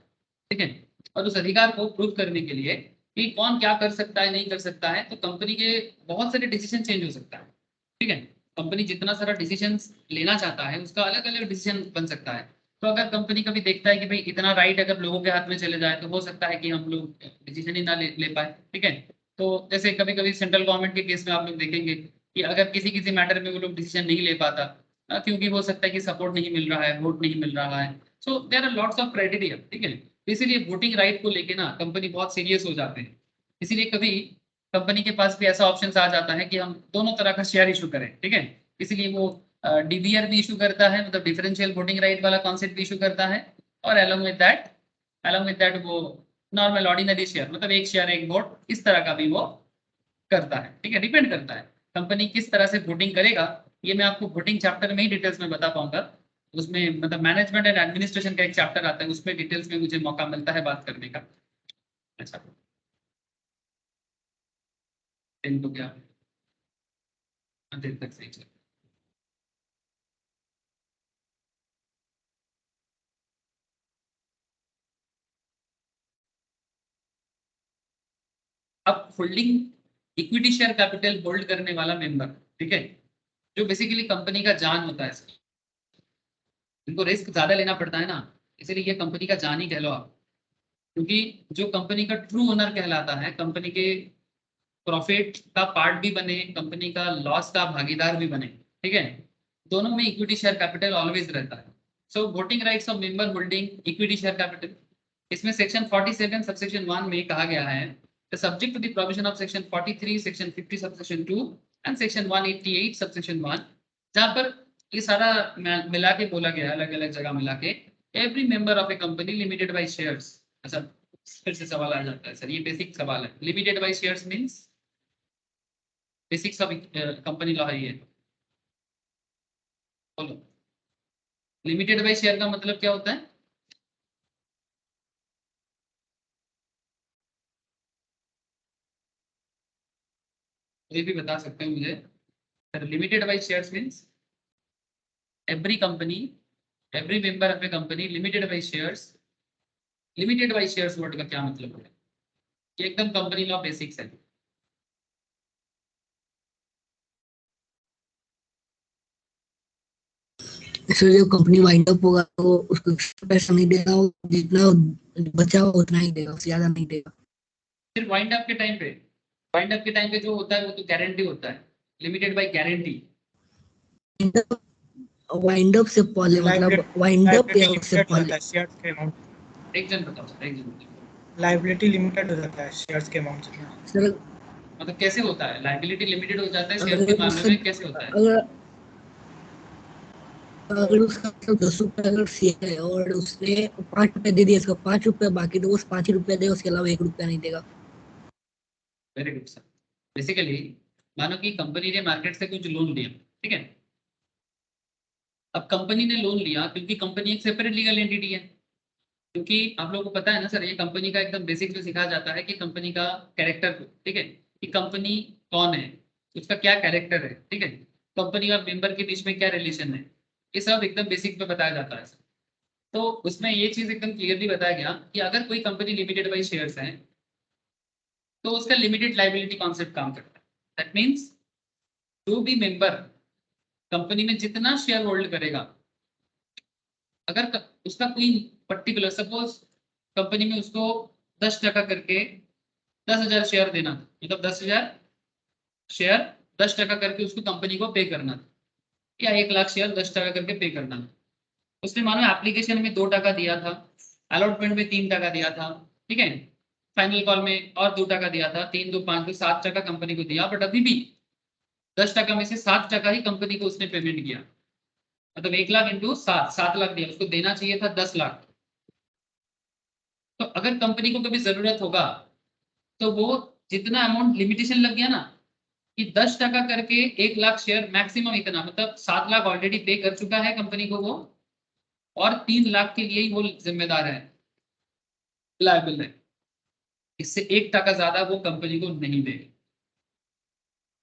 ठीक है, और उस अधिकार को प्रूव करने के लिए कि कौन क्या कर सकता है नहीं कर सकता है, तो कंपनी के बहुत सारे डिसीजन चेंज हो सकता है, ठीक है, कंपनी जितना सारा डिसीजन लेना चाहता है उसका अलग अलग डिसीजन बन सकता है। तो अगर कंपनी कभी देखता है कि भाई इतना राइट अगर लोगों के हाथ में चले जाए तो हो सकता है कि हम लोग डिसीजन ही ना ले पाए, ठीक है। तो जैसे कभी कभी सेंट्रल गवर्नमेंट के केस में आप लोग देखेंगे कि अगर किसी मैटर में वो लोग डिसीजन नहीं ले पाता, क्योंकि हो सकता है कि सपोर्ट नहीं मिल रहा है, वोट नहीं मिल रहा है, so there are lots of criteria, ठीक है। इसीलिए वोटिंग राइट को लेके ना कंपनी बहुत सीरियस हो जाते हैं। इसीलिए कभी कंपनी के पास भी ऐसा ऑप्शन आ जाता है कि हम दोनों तरह का शेयर इशू करें, ठीक है, इसलिए वो डीबीआर भी इशू करता है, मतलब डिफरेंशियल वोटिंग राइट वाला कॉन्सेप्ट भी इशू करता है, और अलोंग विद दैट वो नॉर्मल ऑर्डिनरी शेयर, मतलब एक शेयर एक वोट, इस तरह का भी वो करता है, ठीक है। डिपेंड करता है कंपनी किस तरह से वोटिंग करेगा, ये मैं आपको वोटिंग चैप्टर में ही डिटेल्स में बता पाऊंगा, उसमें मतलब मैनेजमेंट एंड एडमिनिस्ट्रेशन का एक चैप्टर आता है, उसमें डिटेल्स में मुझे मौका मिलता है बात करने का। अच्छा, तो क्या देर तक सही चल। अब holding equity share capital hold करने वाला मेंबर, ठीक है, जो बेसिकली कंपनी का जान होता है, इनको रिस्क ज्यादा लेना पड़ता है ना, इसीलिए ये कंपनी का जान ही कह लो आप, क्योंकि जो कंपनी का ट्रू ओनर कहलाता है, कंपनी के प्रॉफिट का पार्ट भी बने, कंपनी का लॉस का भागीदार भी बने, ठीक है, दोनों में इक्विटी शेयर कैपिटल ऑलवेज रहता है। So voting rights of member holding equity share capital, इसमें सेक्शन 47 सबसेक्शन 1 में कहा गया है subject to the provision of section 43 section 50 subsection 2 and section 188 subsection 1, जहां पर ये सारा मिला के बोला गया, अलग अलग जगह मिला के, every member of A company limited by shares. अच्छा, फिर से सवाल आ जाता है सर, ये बेसिक सवाल है, limited by shares means basics of company law है ये, बोलो लिमिटेड बाय शेयर का मतलब क्या होता है? ये भी बता सकते हैं मुझे sir, limited by shares means every company, every member of A company limited by shares, limited by shares word का क्या मतलब है? ये एकदम कंपनी लॉ बेसिक्स है। सर जब कंपनी वाइंड अप होगा तो उसको पैसा नहीं देगा, वो जितना बचा हो उतना ही देगा, उससे ज्यादा नहीं देगा। फिर वाइंड अप के टाइम पे जो होता है वो तो गारंटी होता है, limited by guarantee. Wind up से पहले मतलब वाइंड अप या उससे पहले शेयर्स के अमाउंट, एक जन बताओ सर, एक जन बताओ। लायबिलिटी लिमिटेड हो जाता है शेयर्स के अमाउंट जितना। सर मतलब कैसे होता है, लायबिलिटी लिमिटेड हो जाता है शेयर के मामले में, कैसे होता है? अगर उसका मतलब 10 रुपए अगर शेयर है और उसने 5 रुपए दे दिए, इसको 5 रुपए बाकी, तो उस 5 रुपए देगा, उसके अलावा 1 रुपया नहीं देगा। Very good sir. बेसिकली मानो कि कंपनी ने मार्केट से कुछ लोन लिया, ठीक है, अब कंपनी ने लोन लिया क्योंकि कंपनी एक सेपरेट लीगल एंटिटी है, क्योंकि आप लोगों को पता है ना सर, ये कंपनी का एकदम बेसिक जो सिखाया जाता है कि कंपनी का कैरेक्टर, ठीक है, कि कंपनी कौन है, उसका क्या कैरेक्टर है, ठीक है, कंपनी और मेंबर के बीच में क्या रिलेशन है, ये सब एकदम बेसिक पे बताया जाता है सर। तो उसमें ये चीज एकदम क्लियरली बताया गया कि अगर कोई कंपनी लिमिटेड बाय शेयर्स है तो उसका लिमिटेड लायबिलिटी कॉन्सेप्ट काम करता है। दैट मीन्स जो भी मेंबर कंपनी में जितना शेयर होल्ड करेगा, अगर उसका कोई पर्टिकुलर, सपोज कंपनी में उसको 10% करके 10,000 शेयर देना था, मतलब 10,000 शेयर 10% करके उसको कंपनी को पे करना था, या 1,00,000 शेयर 10% करके पे करना था। उसने मानो एप्लीकेशन में 2% दिया था, अलॉटमेंट में 3% दिया था, ठीक है, फाइनल कॉल में और 2% दिया था, 3 2 5 2 7% कंपनी को दिया, बट अभी भी 10% में से 7% ही कंपनी को उसने पेमेंट किया। मतलब 1 लाख इंटू 7 लाख दिया, उसको देना चाहिए था 10 लाख। तो अगर कंपनी को कभी जरूरत होगा तो वो जितना अमाउंट लिमिटेशन लग गया ना कि 10% करके 1 लाख शेयर मैक्सिमम इतना, मतलब 7 लाख ऑलरेडी पे कर चुका है कंपनी को वो, और 3 लाख के लिए ही वो जिम्मेदार है, लायबल है। इससे 1% ज्यादा वो कंपनी को नहीं देगी।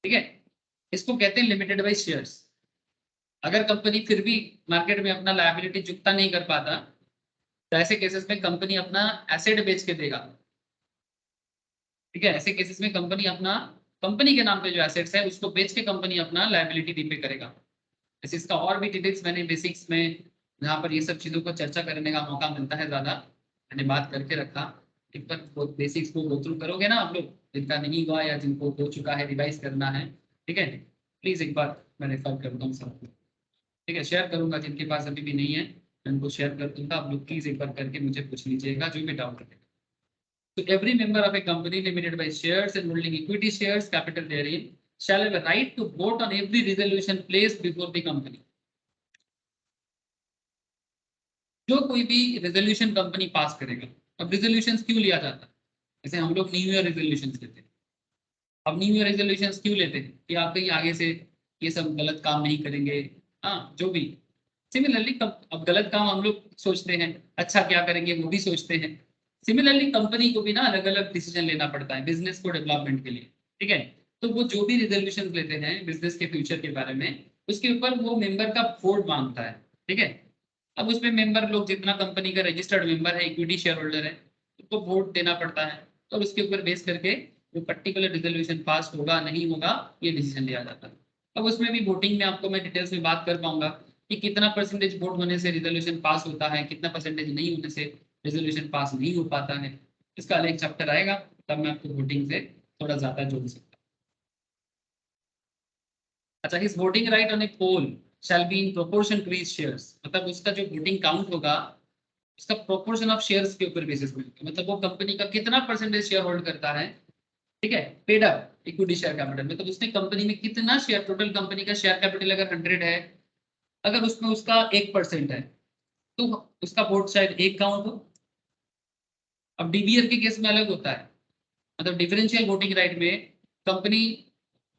ठीक है, इसको कहते हैं लिमिटेड बाय शेयर्स। अगर कंपनी फिर भी मार्केट में अपना लायबिलिटी चुकता नहीं कर पाता तो ऐसे केसेस में कंपनी अपना एसेट बेच के देगा। ठीक है, ऐसे केसेस में कंपनी अपना कंपनी के नाम पे जो एसेट्स है उसको बेच के कंपनी अपना लायबिलिटी रीपे करेगा। ऐसे इसका और भी डिटेल्स मैंने बेसिक्स में जहाँ पर ये सब चीज़ों को चर्चा करने का मौका मिलता है ज़्यादा, मैंने बात करके रखा। एक बार बेसिक्स को गो थ्रू करोगे ना आप लोग, जिनका नहीं हुआ या जिनको हो चुका है रिवाइज करना है, ठीक है, प्लीज एक बार मैं रेफर करता हूँ सबको। ठीक है, शेयर करूंगा, जिनके पास अभी भी नहीं है मैं उनको शेयर कर दूंगा। आप लोग प्लीज एक बार करके मुझे पूछ लीजिएगा जो भी डाउट है। तो every member of A company limited by shares and holding equity shares capital therein shall have a right to vote on every resolution placed before the company। जो कोई भी रेजोल्यूशन कंपनी पास करेगा, अब रेजोल्यूशन क्यों लिया जाता है? जैसे हम लोग न्यू ईयर रेजोल्यूशन लेते हैं। अब न्यू ईयर रेजोल्यूशन क्यों लेते हैं? कि आप कहीं आगे से ये सब गलत काम नहीं करेंगे, हाँ जो भी। सिमिलरली अब गलत काम हम लोग सोचते हैं, अच्छा क्या करेंगे वो भी सोचते हैं। सिमिलरली कंपनी को भी ना अलग अलग डिसीजन लेना पड़ता है बिजनेस को डेवलपमेंट के लिए। ठीक है, तो वो जो भी रेजोल्यूशन लेते हैं बिजनेस के फ्यूचर के बारे में, उसके ऊपर वो मेंबर का वोट मांगता है। ठीक है, अब उसमें मेंबर लोग जितना कंपनी का रजिस्टर्ड मेंबर है, इक्विटी शेयर होल्डर है, उसको वोट देना पड़ता है, और उसके ऊपर बेस करके वो पर्टिकुलर रिजोल्यूशन पास होगा नहीं होगा ये डिसीजन लिया जाता है। अब उसमें भी वोटिंग में आपको मैं डिटेल्स में बात कर पाऊंगा कि कितना परसेंटेज वोट होने से रिजोल्यूशन पास होता है, कितना परसेंटेज नहीं होने से रिजोल्यूशन पास नहीं हो पाता है। इसका अलग चैप्टर आएगा, तब मैं आपको वोटिंग से थोड़ा ज्यादा जोड़ सकता हूँ। अच्छा, his voting right on a poll shall be in proportion to his shares. मतलब उसका जो वोटिंग काउंट होगा उसका प्रोपोर्शन ऑफ शेयर्स के ऊपर बेसिस में, मतलब वो कंपनी का कितना परसेंटेज शेयर होल्ड करता है। ठीक है, paid up equity share capital, मतलब उसने कंपनी में कितना शेयर, टोटल कंपनी का शेयर कैपिटल अगर 100 है, अगर उसमें उसका 1% है तो उसका वोट शायद 1 काउंट हो। अब डीबीआर के केस में अलग होता है, मतलब डिफरेंशियल वोटिंग राइट में कंपनी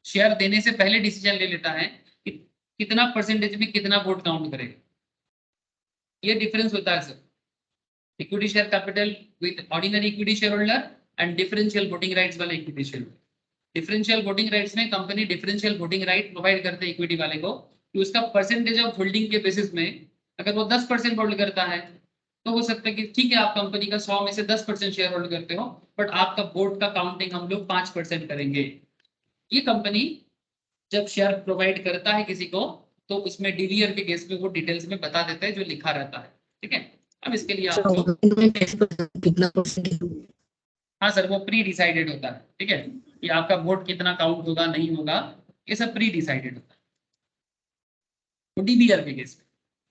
शेयर देने से पहले डिसीजन ले लेता है कि कितना परसेंटेज में कितना वोट काउंट करेगा। ये डिफरेंस होता है sir, equity share capital with ordinary equity share holder and differential voting rights वाले equity share holder. Differential voting rights में company differential voting right provide करते हैं इक्विटी वाले को कि उसका परसेंटेज ऑफ होल्डिंग के बेसिस में अगर वो 10% होल्ड करता है तो हो सकता है कि ठीक है आप कंपनी का 100 में से 10% शेयर होल्ड करते हो, बट आपका वोट का काउंटिंग हम लोग 5% करेंगे। ये कंपनी जब शेयर प्रोवाइड करता है किसी को तो उसमें डीवीआर के केस में वो डिटेल्स में बता देता है जो लिखा रहता है। ठीक है, अब इसके लिए आप लोग, कितना परसेंटेज? हाँ सर वो प्री डिसाइडेड होता है। ठीक है, कि आपका वोट कितना काउंट होगा नहीं होगा ये सब प्री डिसाइडेड होता है तो डीबीआर के केस में।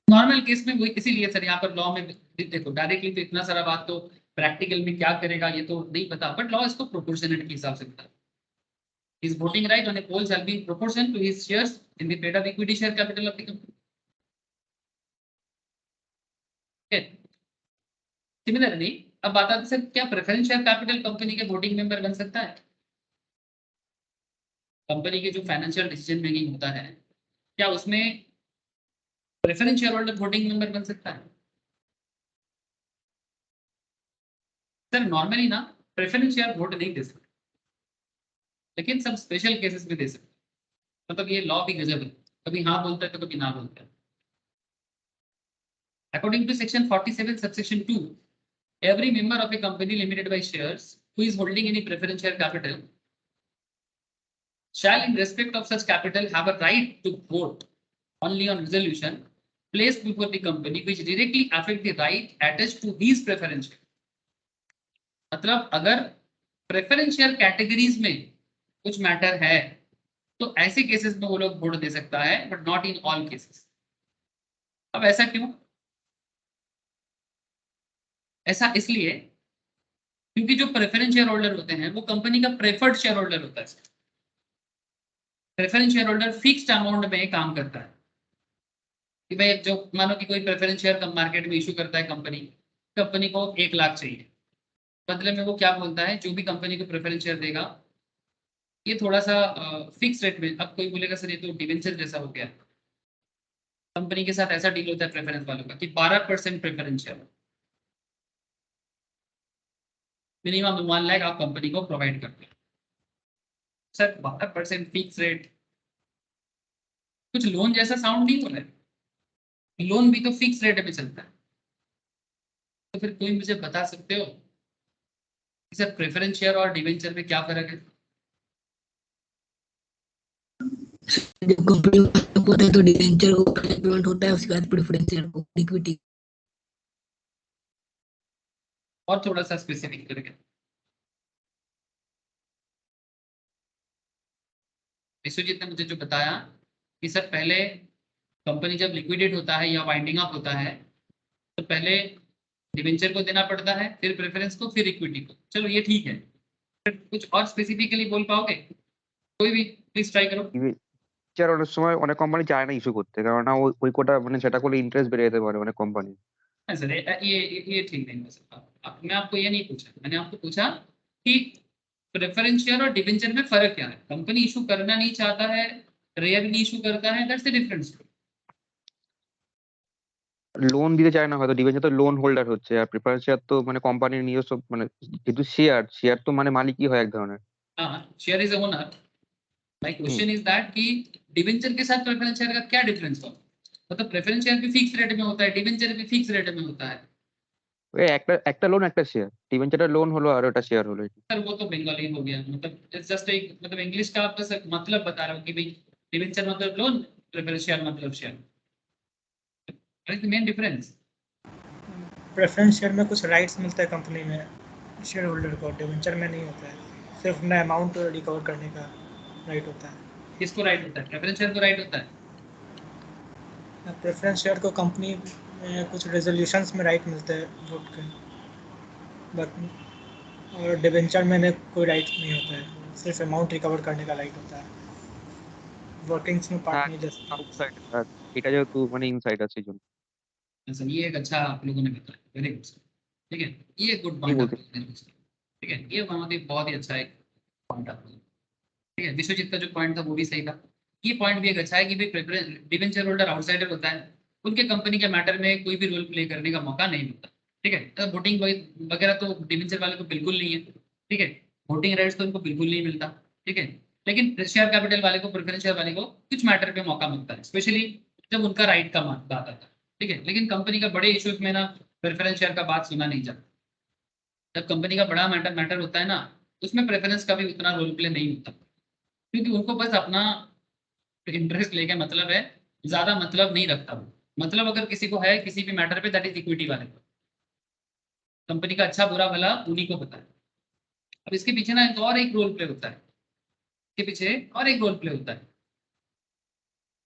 नॉर्मल केस में वो इसीलिए सर यहाँ पर लॉ में देखो डायरेक्टली तो इतना सारा बात तो प्रैक्टिकल में क्या करेगा ये तो नहीं पता, बट लॉ इसको प्रोपोर्शनेट के हिसाब से बताता है। His voting right on a poll shall be in proportion to his shares in the paid up equity share capital of the company. Similarly अब बात आती है सर क्या प्रेफरेंस शेयर कैपिटल कंपनी के वोटिंग मेंबर बन सकता है? Company के जो फाइनेंशियल डिसीजन मेकिंग होता है क्या उसमें preference share holder voting member बन सकता है? सर नॉर्मली ना प्रेफरेंस शेयर वोट नहीं दे सकते, लेकिन सब स्पेशल केसेस में दे सकते। मतलब ये लॉ भी गजब है, कभी हाँ बोलता है तो कभी ना बोलता है। According to section 47 subsection 2, every member of a company limited by shares who is holding any preference share capital shall in respect of such capital have a right to vote only on resolution placed before the company which directly affect the right attached to his preference share। मतलब अगर preference share categories में कुछ matter है तो ऐसे cases में वो लोग वोट दे सकता है, but not in all cases. अब ऐसा क्यों? ऐसा इसलिए क्योंकि जो प्रेफरेंस शेयर होल्डर होते हैं वो कंपनी का प्रेफर्ड शेयर होल्डर होता है। Preference share holder fixed amount में काम करता है कि भाई जो मानो कि कोई प्रेफरेंस शेयर मार्केट में इशू करता है कंपनी, कंपनी को 1 लाख चाहिए, बदले में वो क्या बोलता है, जो भी कंपनी को प्रेफरेंस शेयर देगा ये थोड़ा सा फिक्स रेट में। अब कोई बोलेगा सर ये तो डिवेंचर जैसा हो गया, कंपनी के साथ ऐसा डील होता है प्रेफरेंस वालों का कि 12% प्रेफरेंस शेयर मिनिमम 1 लाख आप कंपनी को प्रोवाइड करते हो। सर 12% फिक्स रेट कुछ लोन जैसा साउंड नहीं हो रहा है, लोन भी तो फिक्स रेट में चलता है। तो फिर कोई मुझे बता सकते हो कि सर प्रेफरेंस शेयर और डिवेंचर में क्या फर्क है? जब कंपनी होता है तो डिवेंचर को पेमेंट होता है, उसके बाद प्रेफरेंस शेयर को इक्विटी। और थोड़ा सा स्पेसिफिक करके विश्वजीत ने मुझे जो बताया कि सर पहले कंपनी जब लिक्विडेट होता है या वाइंडिंग अप होता है तो पहले डिवेंचर को देना पड़ता है, फिर प्रेफरेंस को, फिर इक्विटी को। चलो ये ठीक है, फिर कुछ और स्पेसिफिकली बोल पाओगे? कोई भी प्लीज ट्राई करो। ডিবেঞ্চার অনেক সময় অনেক কোম্পানি চায় না ইস্যু করতে, কারণ ওই কোটা মানে সেটা করলে ইন্টারেস্ট বেড়ে যেতে পারে অনেক কোম্পানি। हाँ सर, ये ठीक नहीं हो सकता। मैं आपको ये नहीं पूछा, मैंने आपको पूछा कि प्रेफरेंस शेयर और डिवेंचर में फर्क क्या है। कंपनी इशू करना नहीं चाहता है, रेयरली इशू करता है, दैट्स द डिफरेंस। লোন দিতে চায় না হয়তো, ডিবেঞ্চার তো লোন হোল্ডার হচ্ছে, আর প্রেফারেন্স শেয়ার তো মানে কোম্পানির নিজস্ব মানে যেহেতু শেয়ার, শেয়ার তো মানে মালিকই হয় এক ধরনের। हाँ, share is owner. My hmm. Question is that कि डिवेंचर के साथ प्रेफरेंस शेयर का क्या डिफरेंस होता है? मतलब प्रेफरेंस शेयर भी फिक्स रेट में होता है, डिवेंचर भी फिक्स रेट में होता है। ওই একটা একটা লোন একটা শেয়ার, ডিবেঞ্চারটা লোন হলো আর ওটা শেয়ার হলো। सर वो तो बंगाली हो गया, मतलब इट्स जस्ट एक मतलब इंग्लिश का आप बस एक मतलब बता रहा हूँ कि भाई डिवेंचर मतलब लोन, प्रेफरेंस शेयर मतलब share. What is the main difference? Preference share में कुछ राइट्स मिलता है कंपनी में शेयर होल्डर को, डिवेंचर में नहीं होता है, सिर्फ अपना अमाउंट रिकवर करने का राइट होता है। किसको राइट होता है? प्रेफरेंस शेयर को राइट होता है। प्रेफरेंस शेयर को कंपनी में कुछ रेजोल्यूशंस में राइट मिलते हैं वोट के, बाकी और डिवेंचर में कोई राइट नहीं होता है, सिर्फ अमाउंट रिकवर करने का राइट होता है, वर्किंग्स में पार्ट হ্যাঁ, नहीं ले सकते। আউটসাইড আর এটা যেহেতু মানে ইনসাইড আছে এই জন্য। अच्छा, ये एक अच्छा आप लोगों ने बताया, वेरी गुड। ठीक है, ये गुड কি पॉइंट आप বলতে लोगों ने पूछा। ठीक है, ये बहुत ही अच्छा एक पॉइंट आप लोगों ने। ठीक है, विश्वजीत का जो पॉइंट था वो भी सही था। ये पॉइंट भी एक अच्छा है कि भाई डिवेंचर होल्डर आउटसाइडर होता है, उनके कंपनी के मैटर में कोई भी रोल प्ले करने का मौका नहीं मिलता। ठीक है, तो वोटिंग वगैरह तो डिवेंचर वाले को बिल्कुल नहीं है। ठीक है, वोटिंग राइट्स तो उनको बिल्कुल नहीं मिलता। ठीक है, लेकिन शेयर कैपिटल वाले को, प्रेफरेंस शेयर वाले को कुछ मैटर पे मौका मिलता है, स्पेशली जब उनका राइट का बात आता है। ठीक है, लेकिन कंपनी का बड़े इश्यूज में ना प्रेफरेंस शेयर का बात सुना नहीं जाता। जब कंपनी का बड़ा मैटर होता है ना, उसमें प्रेफरेंस का भी उतना रोल प्ले नहीं होता, क्योंकि उनको बस अपना इंटरेस्ट लेके मतलब है, ज्यादा मतलब नहीं रखता वो। मतलब अगर किसी को है किसी भी मैटर पे, दैट इज इक्विटी वाले को। कंपनी का अच्छा बुरा भला उन्हीं को पता है। अब इसके पीछे ना एक रोल प्ले होता है, इसके पीछे और एक रोल प्ले होता है।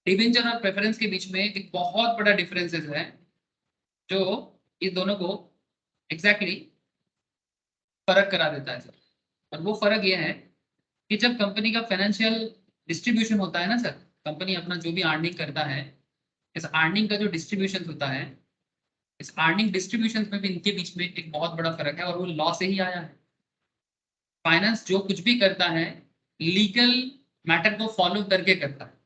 डिवेंचर और प्रेफरेंस के बीच में एक बहुत बड़ा डिफरेंसेस है, जो इस दोनों को एग्जैक्टली फर्क करा देता है सर। और वो फर्क ये है कि जब कंपनी का फाइनेंशियल डिस्ट्रीब्यूशन होता है ना सर, कंपनी अपना जो भी अर्निंग करता है, इस अर्निंग का जो डिस्ट्रीब्यूशन होता है, इस अर्निंग डिस्ट्रीब्यूशन में भी इनके बीच में एक बहुत बड़ा फर्क है, और वो लॉ से ही आया है। फाइनेंस जो कुछ भी करता है लीगल मैटर को फॉलो करके करता है।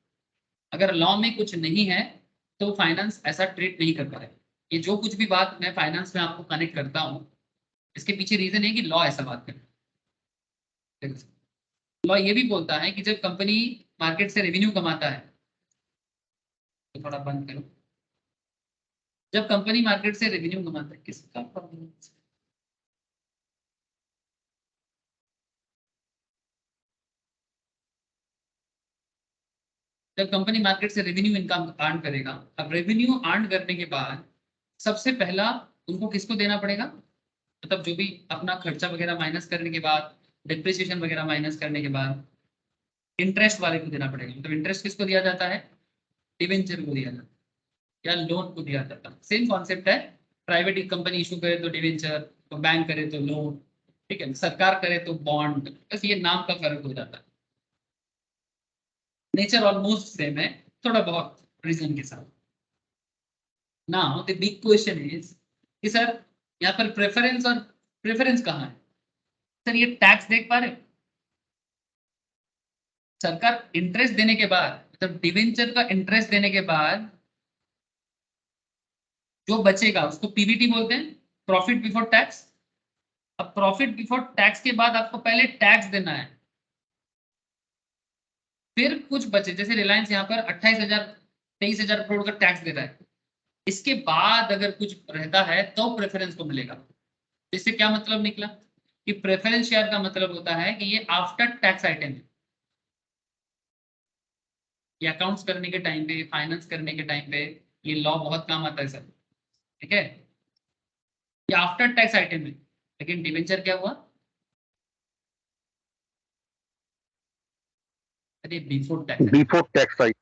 अगर लॉ में कुछ नहीं है तो फाइनेंस ऐसा ट्रीट नहीं करता है। ये जो कुछ भी बात मैं फाइनेंस में आपको कनेक्ट करता हूँ, इसके पीछे रीजन है कि लॉ ऐसा बात करता है। लॉ ये भी बोलता है कि जब कंपनी मार्केट से रेवेन्यू कमाता है, तो थोड़ा बंद करो, जब कंपनी मार्केट से रेवेन्यू कमाता है, किसका प्रॉब्लम? जब कंपनी मार्केट से रेवेन्यू इनकम अर्न करेगा, अब रेवेन्यू अर्न करने के बाद सबसे पहला उनको किसको देना पड़ेगा? मतलब जो भी अपना खर्चा वगैरह माइनस करने के बाद, डिप्रिसिएशन वगैरह माइनस करने के बाद इंटरेस्ट वाले को देना पड़ेगा। मतलब इंटरेस्ट किसको दिया जाता है? डिवेंचर को दिया जाता है या लोन को दिया जाता है। सेम कॉन्सेप्ट है, प्राइवेट कंपनी इशू करे तो डिवेंचर, तो बैंक करे तो लोन। ठीक है, सरकार करे तो बॉन्ड, बस ये नाम का फर्क हो जाता है, नेचर ऑलमोस्ट सेम है, थोड़ा बहुत रीजन के साथ। Now the big question is कि सर यहाँ पर प्रेफरेंस और प्रेफरेंस कहाँ है? सर ये टैक्स देख पा रहे हो, सरकार इंटरेस्ट देने के बाद, मतलब डिवेंचर का इंटरेस्ट देने के बाद जो बचेगा उसको पीबीटी बोलते हैं, प्रॉफिट बिफोर टैक्स। अब प्रॉफिट बिफोर टैक्स के बाद आपको पहले टैक्स देना है, फिर कुछ बचे, जैसे रिलायंस यहाँ पर 28,000 23,000 करोड़ का टैक्स दे रहा है, इसके बाद अगर कुछ रहता है तो प्रेफरेंस को मिलेगा। इससे क्या मतलब निकला कि प्रेफरेंस शेयर का मतलब होता है कि ये आफ्टर टैक्स आइटम है, ये अकाउंट्स करने के टाइम पे, फाइनेंस करने के टाइम पे ये लॉ बहुत काम आता है सर, ठीक है, ये आफ्टर टैक्स आइटम है। लेकिन डिवेंचर क्या हुआ, अरे before tax, before tax I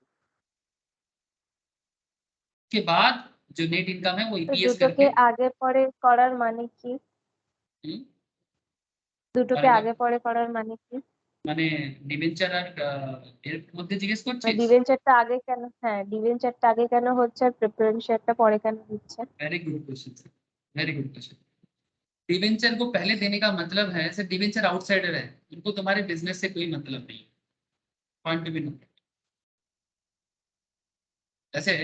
के बाद जो नेट इनकम है वो তো ईपीएस দুটোকে करके আগে পরে করার মানে কি? দুটোকে और আগে পরে করার মানে কি? মানে ডিবেঞ্চার আর এর মধ্যে জিজ্ঞেস করছিস? ডিভেঞ্চারটা আগে কেন, হ্যাঁ ডিভেঞ্চারটা আগে কেন হচ্ছে আর প্রেফারেন্স শেয়ারটা পরে কেন হচ্ছে? Very good question sir, very good question. Debenture को पहले देने का मतलब है सर, डिवेंचर आउटसाइडर है, उनको तुम्हारे बिजनेस से कोई मतलब नहीं, पॉइंट भी नहीं। जैसे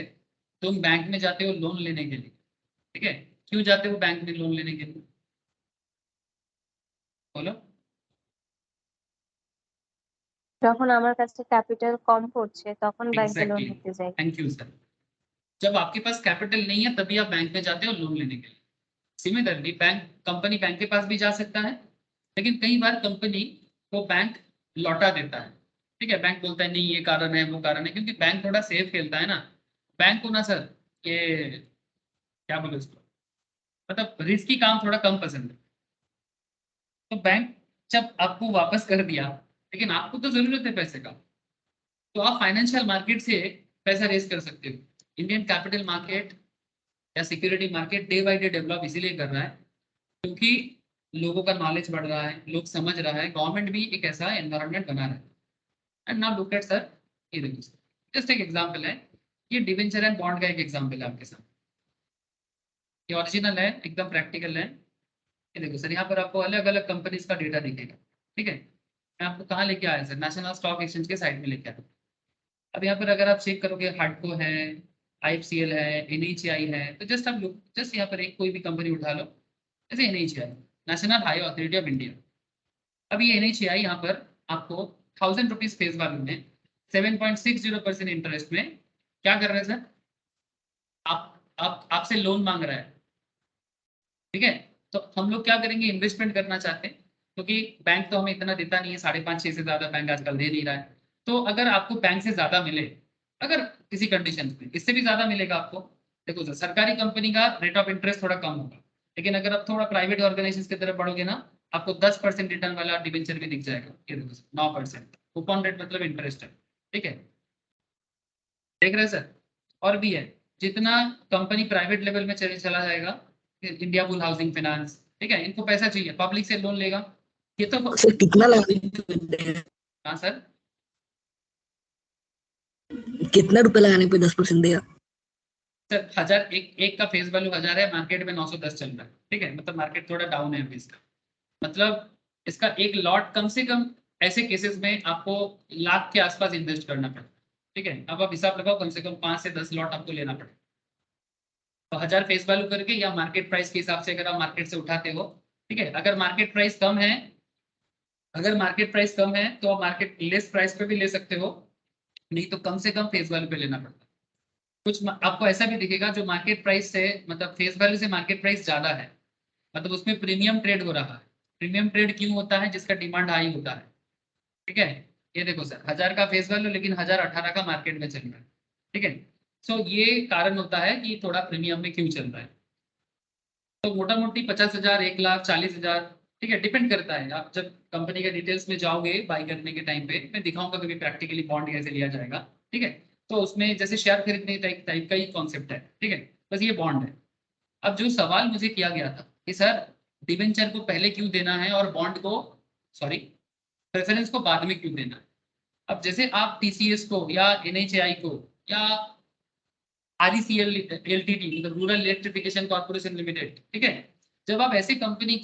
तुम बैंक में जाते हो लोन लेने के लिए, ठीक है, क्यों जाते हो बैंक में लोन लेने के लिए, बोलो? যখন আমার কাছে ক্যাপিটাল কম পড়ছে তখন ব্যাংকে লোন एग्जैक्टली, নিতে যাই। Thank you sir. जब आपके पास कैपिटल नहीं है तभी आप बैंक में जाते हो लोन लेने के लिए। सिमिलरली बैंक, कंपनी बैंक के पास भी जा सकता है, लेकिन कई बार कंपनी को बैंक लौटा देता है, ठीक है, बैंक बोलता है नहीं ये कारण है वो कारण है, क्योंकि बैंक थोड़ा सेफ खेलता है ना। बैंक को ना सर ये क्या बोले उसको, मतलब रिस्की काम थोड़ा कम पसंद है। तो बैंक जब आपको वापस कर दिया, लेकिन आपको तो जरूरत है पैसे का, तो आप फाइनेंशियल मार्केट से पैसा रेज कर सकते हो। इंडियन कैपिटल मार्केट या security market day by day develop इसीलिए कर रहा है क्योंकि लोगों का नॉलेज बढ़ रहा है, लोग समझ रहा है, गवर्नमेंट भी एक ऐसा एनवायरनमेंट बना रहा है। And now look at sir, ये देखो सर, जस्ट एक एग्जांपल है, ये डिवेंचर एंड बॉन्ड का एक एग्जांपल है आपके साथ, ये ओरिजिनल है, एकदम प्रैक्टिकल है। ये देखो सर, यहाँ पर आपको अलग अलग कंपनीज का डेटा दिखेगा, ठीक है, मैं आपको कहाँ लेके आया सर, नेशनल स्टॉक एक्सचेंज के साइड में लेके आया। अब यहाँ पर अगर आप चेक करोगे, हार्डको है, आईएफसीएल है, एनएचएआई है, तो जस्ट आप लोग जस्ट यहाँ पर एक कोई भी कंपनी उठा लो, जैसे NHAI, national high authority of India. अब ये एनएचएआई यहाँ पर आपको 1000 रुपीज फेस वैल्यू में 7.60% इंटरेस्ट में क्या कर रहे हैं सर, आप आपसे लोन मांग रहा है, ठीक है। तो हम लोग क्या करेंगे, इन्वेस्टमेंट करना चाहते हैं, क्योंकि बैंक तो हमें इतना देता नहीं है, 5.5-6 से ज्यादा बैंक आजकल दे नहीं रहा है। तो अगर आपको बैंक से ज्यादा मिले, अगर किसी कंडीशन में इससे भी ज्यादा मिलेगा आपको, देखो सर सरकारी कंपनी का रेट ऑफ इंटरेस्ट थोड़ा कम होगा, लेकिन अगर आप थोड़ा प्राइवेट ऑर्गेनाइजेशन की तरफ बढ़ोगे ना, आपको 10% रिटर्न वाला डिबेंचर भी दिख जाएगा। ये देखो सर 9% कूपन रेट मतलब इंटरेस्ट है, ठीक है, देख रहे हैं सर। और भी है, जितना कंपनी प्राइवेट लेवल में चला जाएगा, इंडिया बुल हाउसिंग फाइनेंस, ठीक है, इनको पैसा चाहिए, पब्लिक से लोन लेगा, ये तो सर कितना लगाने पे देगा? हाँ सर, कितना रुपए लगाने पे 10% देगा? सर 1000, एक का फेस वैल्यू 1000 है, मार्केट में 910 चल रहा है, ठीक है, मतलब मार्केट थोड़ा डाउन है अभी इसका, मतलब इसका एक लॉट कम से कम ऐसे केसेस में आपको लाख के आसपास इन्वेस्ट करना पड़ता है, ठीक है। अब आप हिसाब लगाओ, कम से कम 5 से 10 लॉट आपको लेना पड़ेगा, तो 1000 फेस वैल्यू करके या मार्केट प्राइस के हिसाब से अगर आप मार्केट से उठाते हो, ठीक है, अगर मार्केट प्राइस कम है, तो आप मार्केट लेस प्राइस पे भी ले सकते हो, नहीं तो कम से कम फेस वैल्यू पे लेना पड़ता है। कुछ आपको ऐसा भी दिखेगा जो मार्केट प्राइस से, मतलब फेस वैल्यू से मार्केट प्राइस ज्यादा है, मतलब उसमें प्रीमियम ट्रेड हो रहा है। प्रीमियम ट्रेड क्यों होता है, जिसका डिमांड हाई होता है, ठीक है। ये देखो सर 1000 का फेस वैल्यू, लेकिन 1018 का मार्केट में चल रहा है, ठीक है। सो ये कारण होता है कि थोड़ा प्रीमियम में क्यों चल रहा है। तो मोटा मोटी 50,000, 1,00,000, 40,000, ठीक है, डिपेंड करता है। आप जब कंपनी के डिटेल्स में जाओगे बाई करने के टाइम पे, मैं दिखाऊंगा कभी प्रैक्टिकली बॉन्ड कैसे लिया जाएगा, ठीक है। तो उसमें जैसे शेयर खरीदने टाइप का ही कॉन्सेप्ट है, ठीक है, बस ये बॉन्ड है। अब जो सवाल मुझे किया गया था कि सर डिवेंचर को पहले क्यों देना है और बॉन्ड को प्रेफरेंस को बाद में क्यों देना है। अब जैसे आप टीसीएस को या एनएचएआई को या आरईसीएल एलटीडी मतलब रूरल इलेक्ट्रिफिकेशन कॉर्पोरेशन लिमिटेड, ठीक है, जब आप ऐसे कंपनी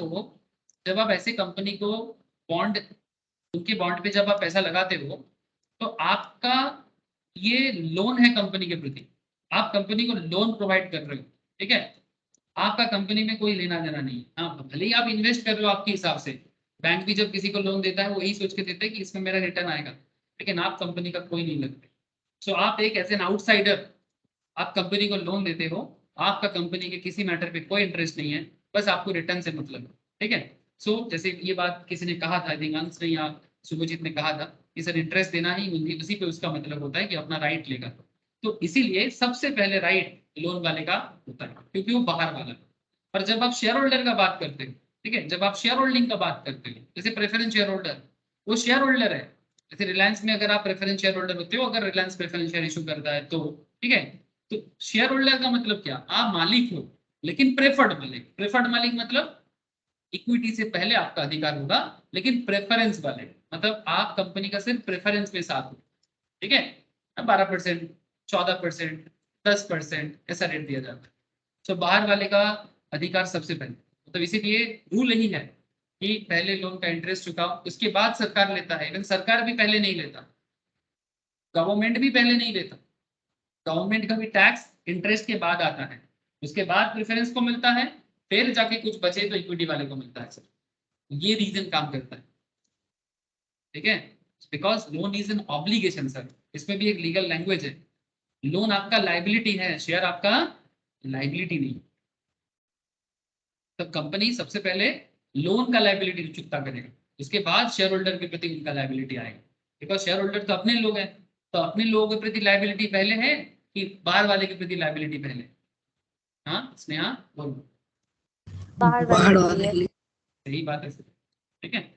को बॉन्ड, उनके बॉन्ड पे जब आप पैसा लगाते हो तो आपका ये लोन है कंपनी के प्रति, आप कंपनी को लोन प्रोवाइड कर रहे हो, ठीक है, आपका कंपनी में कोई लेना देना नहीं है। हाँ, भले ही आप इन्वेस्ट कर रहे हो आपके हिसाब से, बैंक भी जब किसी को लोन देता है वो यही सोच के देता है कि इसमें मेरा रिटर्न आएगा, लेकिन आप कंपनी का कोई नहीं लगते। सो आप एक एज एन आउटसाइडर आप कंपनी को लोन देते हो, आपका कंपनी के किसी मैटर पे कोई इंटरेस्ट नहीं है, बस आपको रिटर्न से मतलब है, ठीक है। सो जैसे ये बात किसी ने कहा था, अंश ने या शुभजीत ने कहा था कि सर इंटरेस्ट देना ही उसी पे उसका मतलब होता है कि अपना राइट लेगा, तो इसीलिए सबसे पहले राइट लोन वाले का होता है क्योंकि वो बाहर वाला है। पर जब आप शेयर होल्डर का बात करते हो, ठीक है, जब आप शेयर होल्डिंग का बात करते हो, जैसे प्रेफरेंस शेयर होल्डर, वो शेयर होल्डर है। जैसे रिलायंस में अगर आप प्रेफरेंस शेयर होल्डर होते हो, अगर रिलायंस प्रेफरेंस शेयर इशू करता है तो, ठीक है, तो शेयर होल्डर का मतलब क्या, आप मालिक हो लेकिन प्रेफर्ड मालिक मतलब इक्विटी से पहले आपका अधिकार होगा, लेकिन प्रेफरेंस वाले मतलब आप कंपनी का सिर्फ प्रेफरेंस में साथ हो, ठीक है, 12%, 14%, 10% ऐसा रेट दिया जाता है। तो बाहर वाले का अधिकार सबसे पहले, मतलब इसीलिए रूल यही है कि पहले लोन का इंटरेस्ट चुकाओ, उसके बाद सरकार लेता है। इवन सरकार भी पहले नहीं लेता, गवर्नमेंट भी पहले नहीं लेता, गवर्नमेंट का भी टैक्स इंटरेस्ट के बाद आता है, उसके बाद प्रेफरेंस को मिलता है, फिर जाके कुछ बचे तो इक्विटी वाले को मिलता है। सर ये रीजन काम करता है, ठीक है, because loan is an obligation. Sir इसमें भी एक लीगल लैंग्वेज है, लोन आपका लाइबिलिटी है, शेयर आपका लाइबिलिटी नहीं। तो कंपनी सबसे पहले लोन का लाइबिलिटी चुकता करेगा, उसके बाद शेयर होल्डर के प्रति उनका लाइबिलिटी आएगा, बिकॉज शेयर होल्डर तो अपने लोग हैं, तो अपने लोगों के प्रति लाइबिलिटी पहले है कि बाहर वाले के प्रति लाइबिलिटी पहले। हाँ स्नेहा बोलो। बाहर बाहर वाले वाले के के लिए। लिए। सही बात है सर, ठीक है,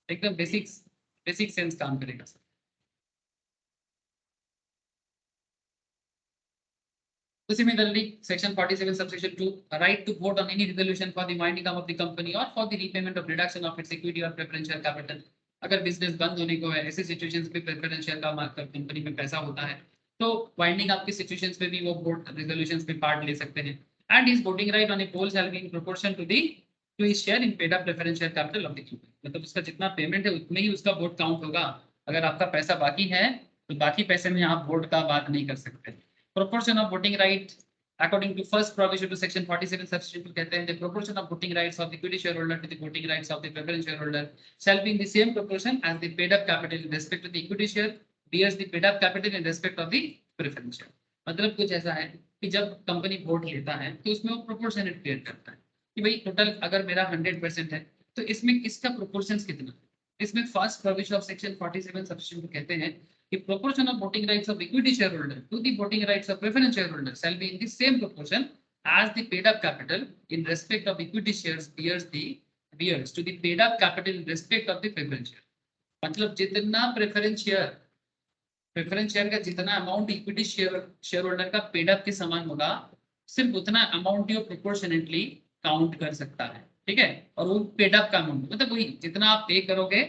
एकदम बेसिक सेंस काम करेगा sir. Similarly, Section 47, Subsection 2, a right to vote on any resolution for the winding up of the company or for the repayment of reduction of its equity or preferential capital. अगर business बंद होने को है, ऐसे situations पे preferential का company में पैसा होता है, तो वाइंडिंग अप की सिचुएशंस पे भी वो वोट रेजोल्यूशंस पे पार्ट ले सकते हैं। And his voting right on a poll shall be in proportion to his share in paid up preferential capital of the company, मतलब उसका जितना पेमेंट है उतने ही उसका वोट काउंट होगा। अगर आपका पैसा बाकी है तो बाकी पैसे में आप वोट का बात नहीं कर सकते। Proportion of voting right according to first provision to section 47 subsection 2 कहते हैं the proportion of voting rights of the equity shareholder to the voting rights of the preference shareholder shall be in the same proportion as the paid up capital in respect to the equity share bears the paid up capital in respect of the preference share। मतलब कुछ ऐसा है कि जब company vote लेता है तो उसमें वो प्रोपोर्शनेट क्रिएट करता है कि भाई टोटल अगर मेरा 100% है तो इसमें इसका प्रोपोर्शन कितना। इसमें first provision of section 47 subsection 2 कहते हैं कि proportion of voting rights of equity shareholder to the voting rights of preference shareholder shall be in the same proportion as the paid up capital in respect of equity shares bears to the paid up capital in respect of the preference share। मतलब जितना preference share का जितना amount equity share holder का paid up के समान होगा, सिर्फ उतना अमाउंट ही प्रोपोर्शनेटली काउंट कर सकता है, ठीक है, और वो पेड अप का अमाउंट मतलब वही जितना आप पे करोगे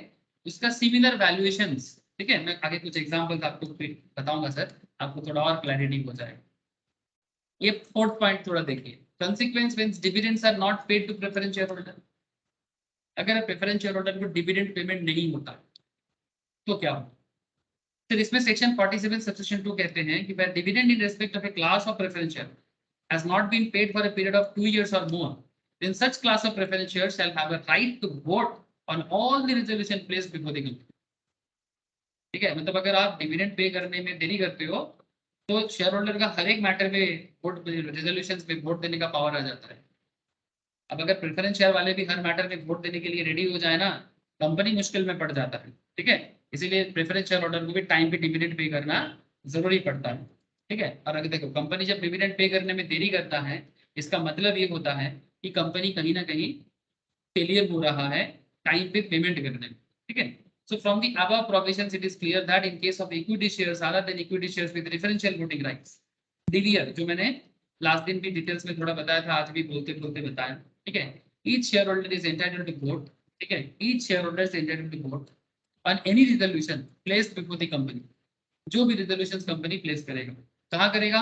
उसका सिमिलर वैल्यूएशंस, ठीक है। मैं आगे कुछ एग्जांपल्स आपको बताऊंगा सर, आपको थोड़ा और क्लैरिटी हो जाएगा। ये फोर्थ पॉइंट थोड़ा देखिए, consequence when dividends are not paid to preference shareholder। अगर प्रेफरेंस शेयर होल्डर को डिविडेंड पेमेंट नहीं होता तो क्या होगा। तो इसमें सेक्शन 47 सबसेक्शन 2 कहते हैं कि where dividend in respect of a class of preference share has not been paid for a period of 2 years or more, then such class of preference shares shall have a right to vote on all the resolution placed before the company। ठीक है, मतलब अगर आप dividend pay करने में देरी करते हो तो शेयर होल्डर का हर एक मैटर में वोट रेजोल्यूशंस में वोट देने का पावर आ जाता है। अब अगर प्रेफरेंस शेयर वाले भी हर मैटर में वोट देने के लिए रेडी हो जाए ना, कंपनी मुश्किल में पड़ जाता है, ठीक है। इसीलिए प्रेफरेंस शेयर होल्डर को भी टाइम पे डिविडेंड पे करना जरूरी पड़ता है, ठीक है। और अगर देखो कंपनी जब डिविडेंड पे करने में देरी करता है, इसका मतलब ये होता है कि कंपनी कहीं ना कहीं फेलियर हो रहा है टाइम पे पेमेंट करने में, ठीक है। So from the above provisions, it is clear that in case of equity shares other than equity shares with differential voting rights, DVR जो मैंने लास्ट दिन भी डिटेल्स में थोड़ा बताया था, आज भी बोलते बोलते बताया, ठीक है, each share holder is entitled to vote, ठीक है, each share holder is entitled to vote on any resolution placed before the company, जो भी रिजोल्यूशन कंपनी प्लेस करेगा, कहाँ करेगा,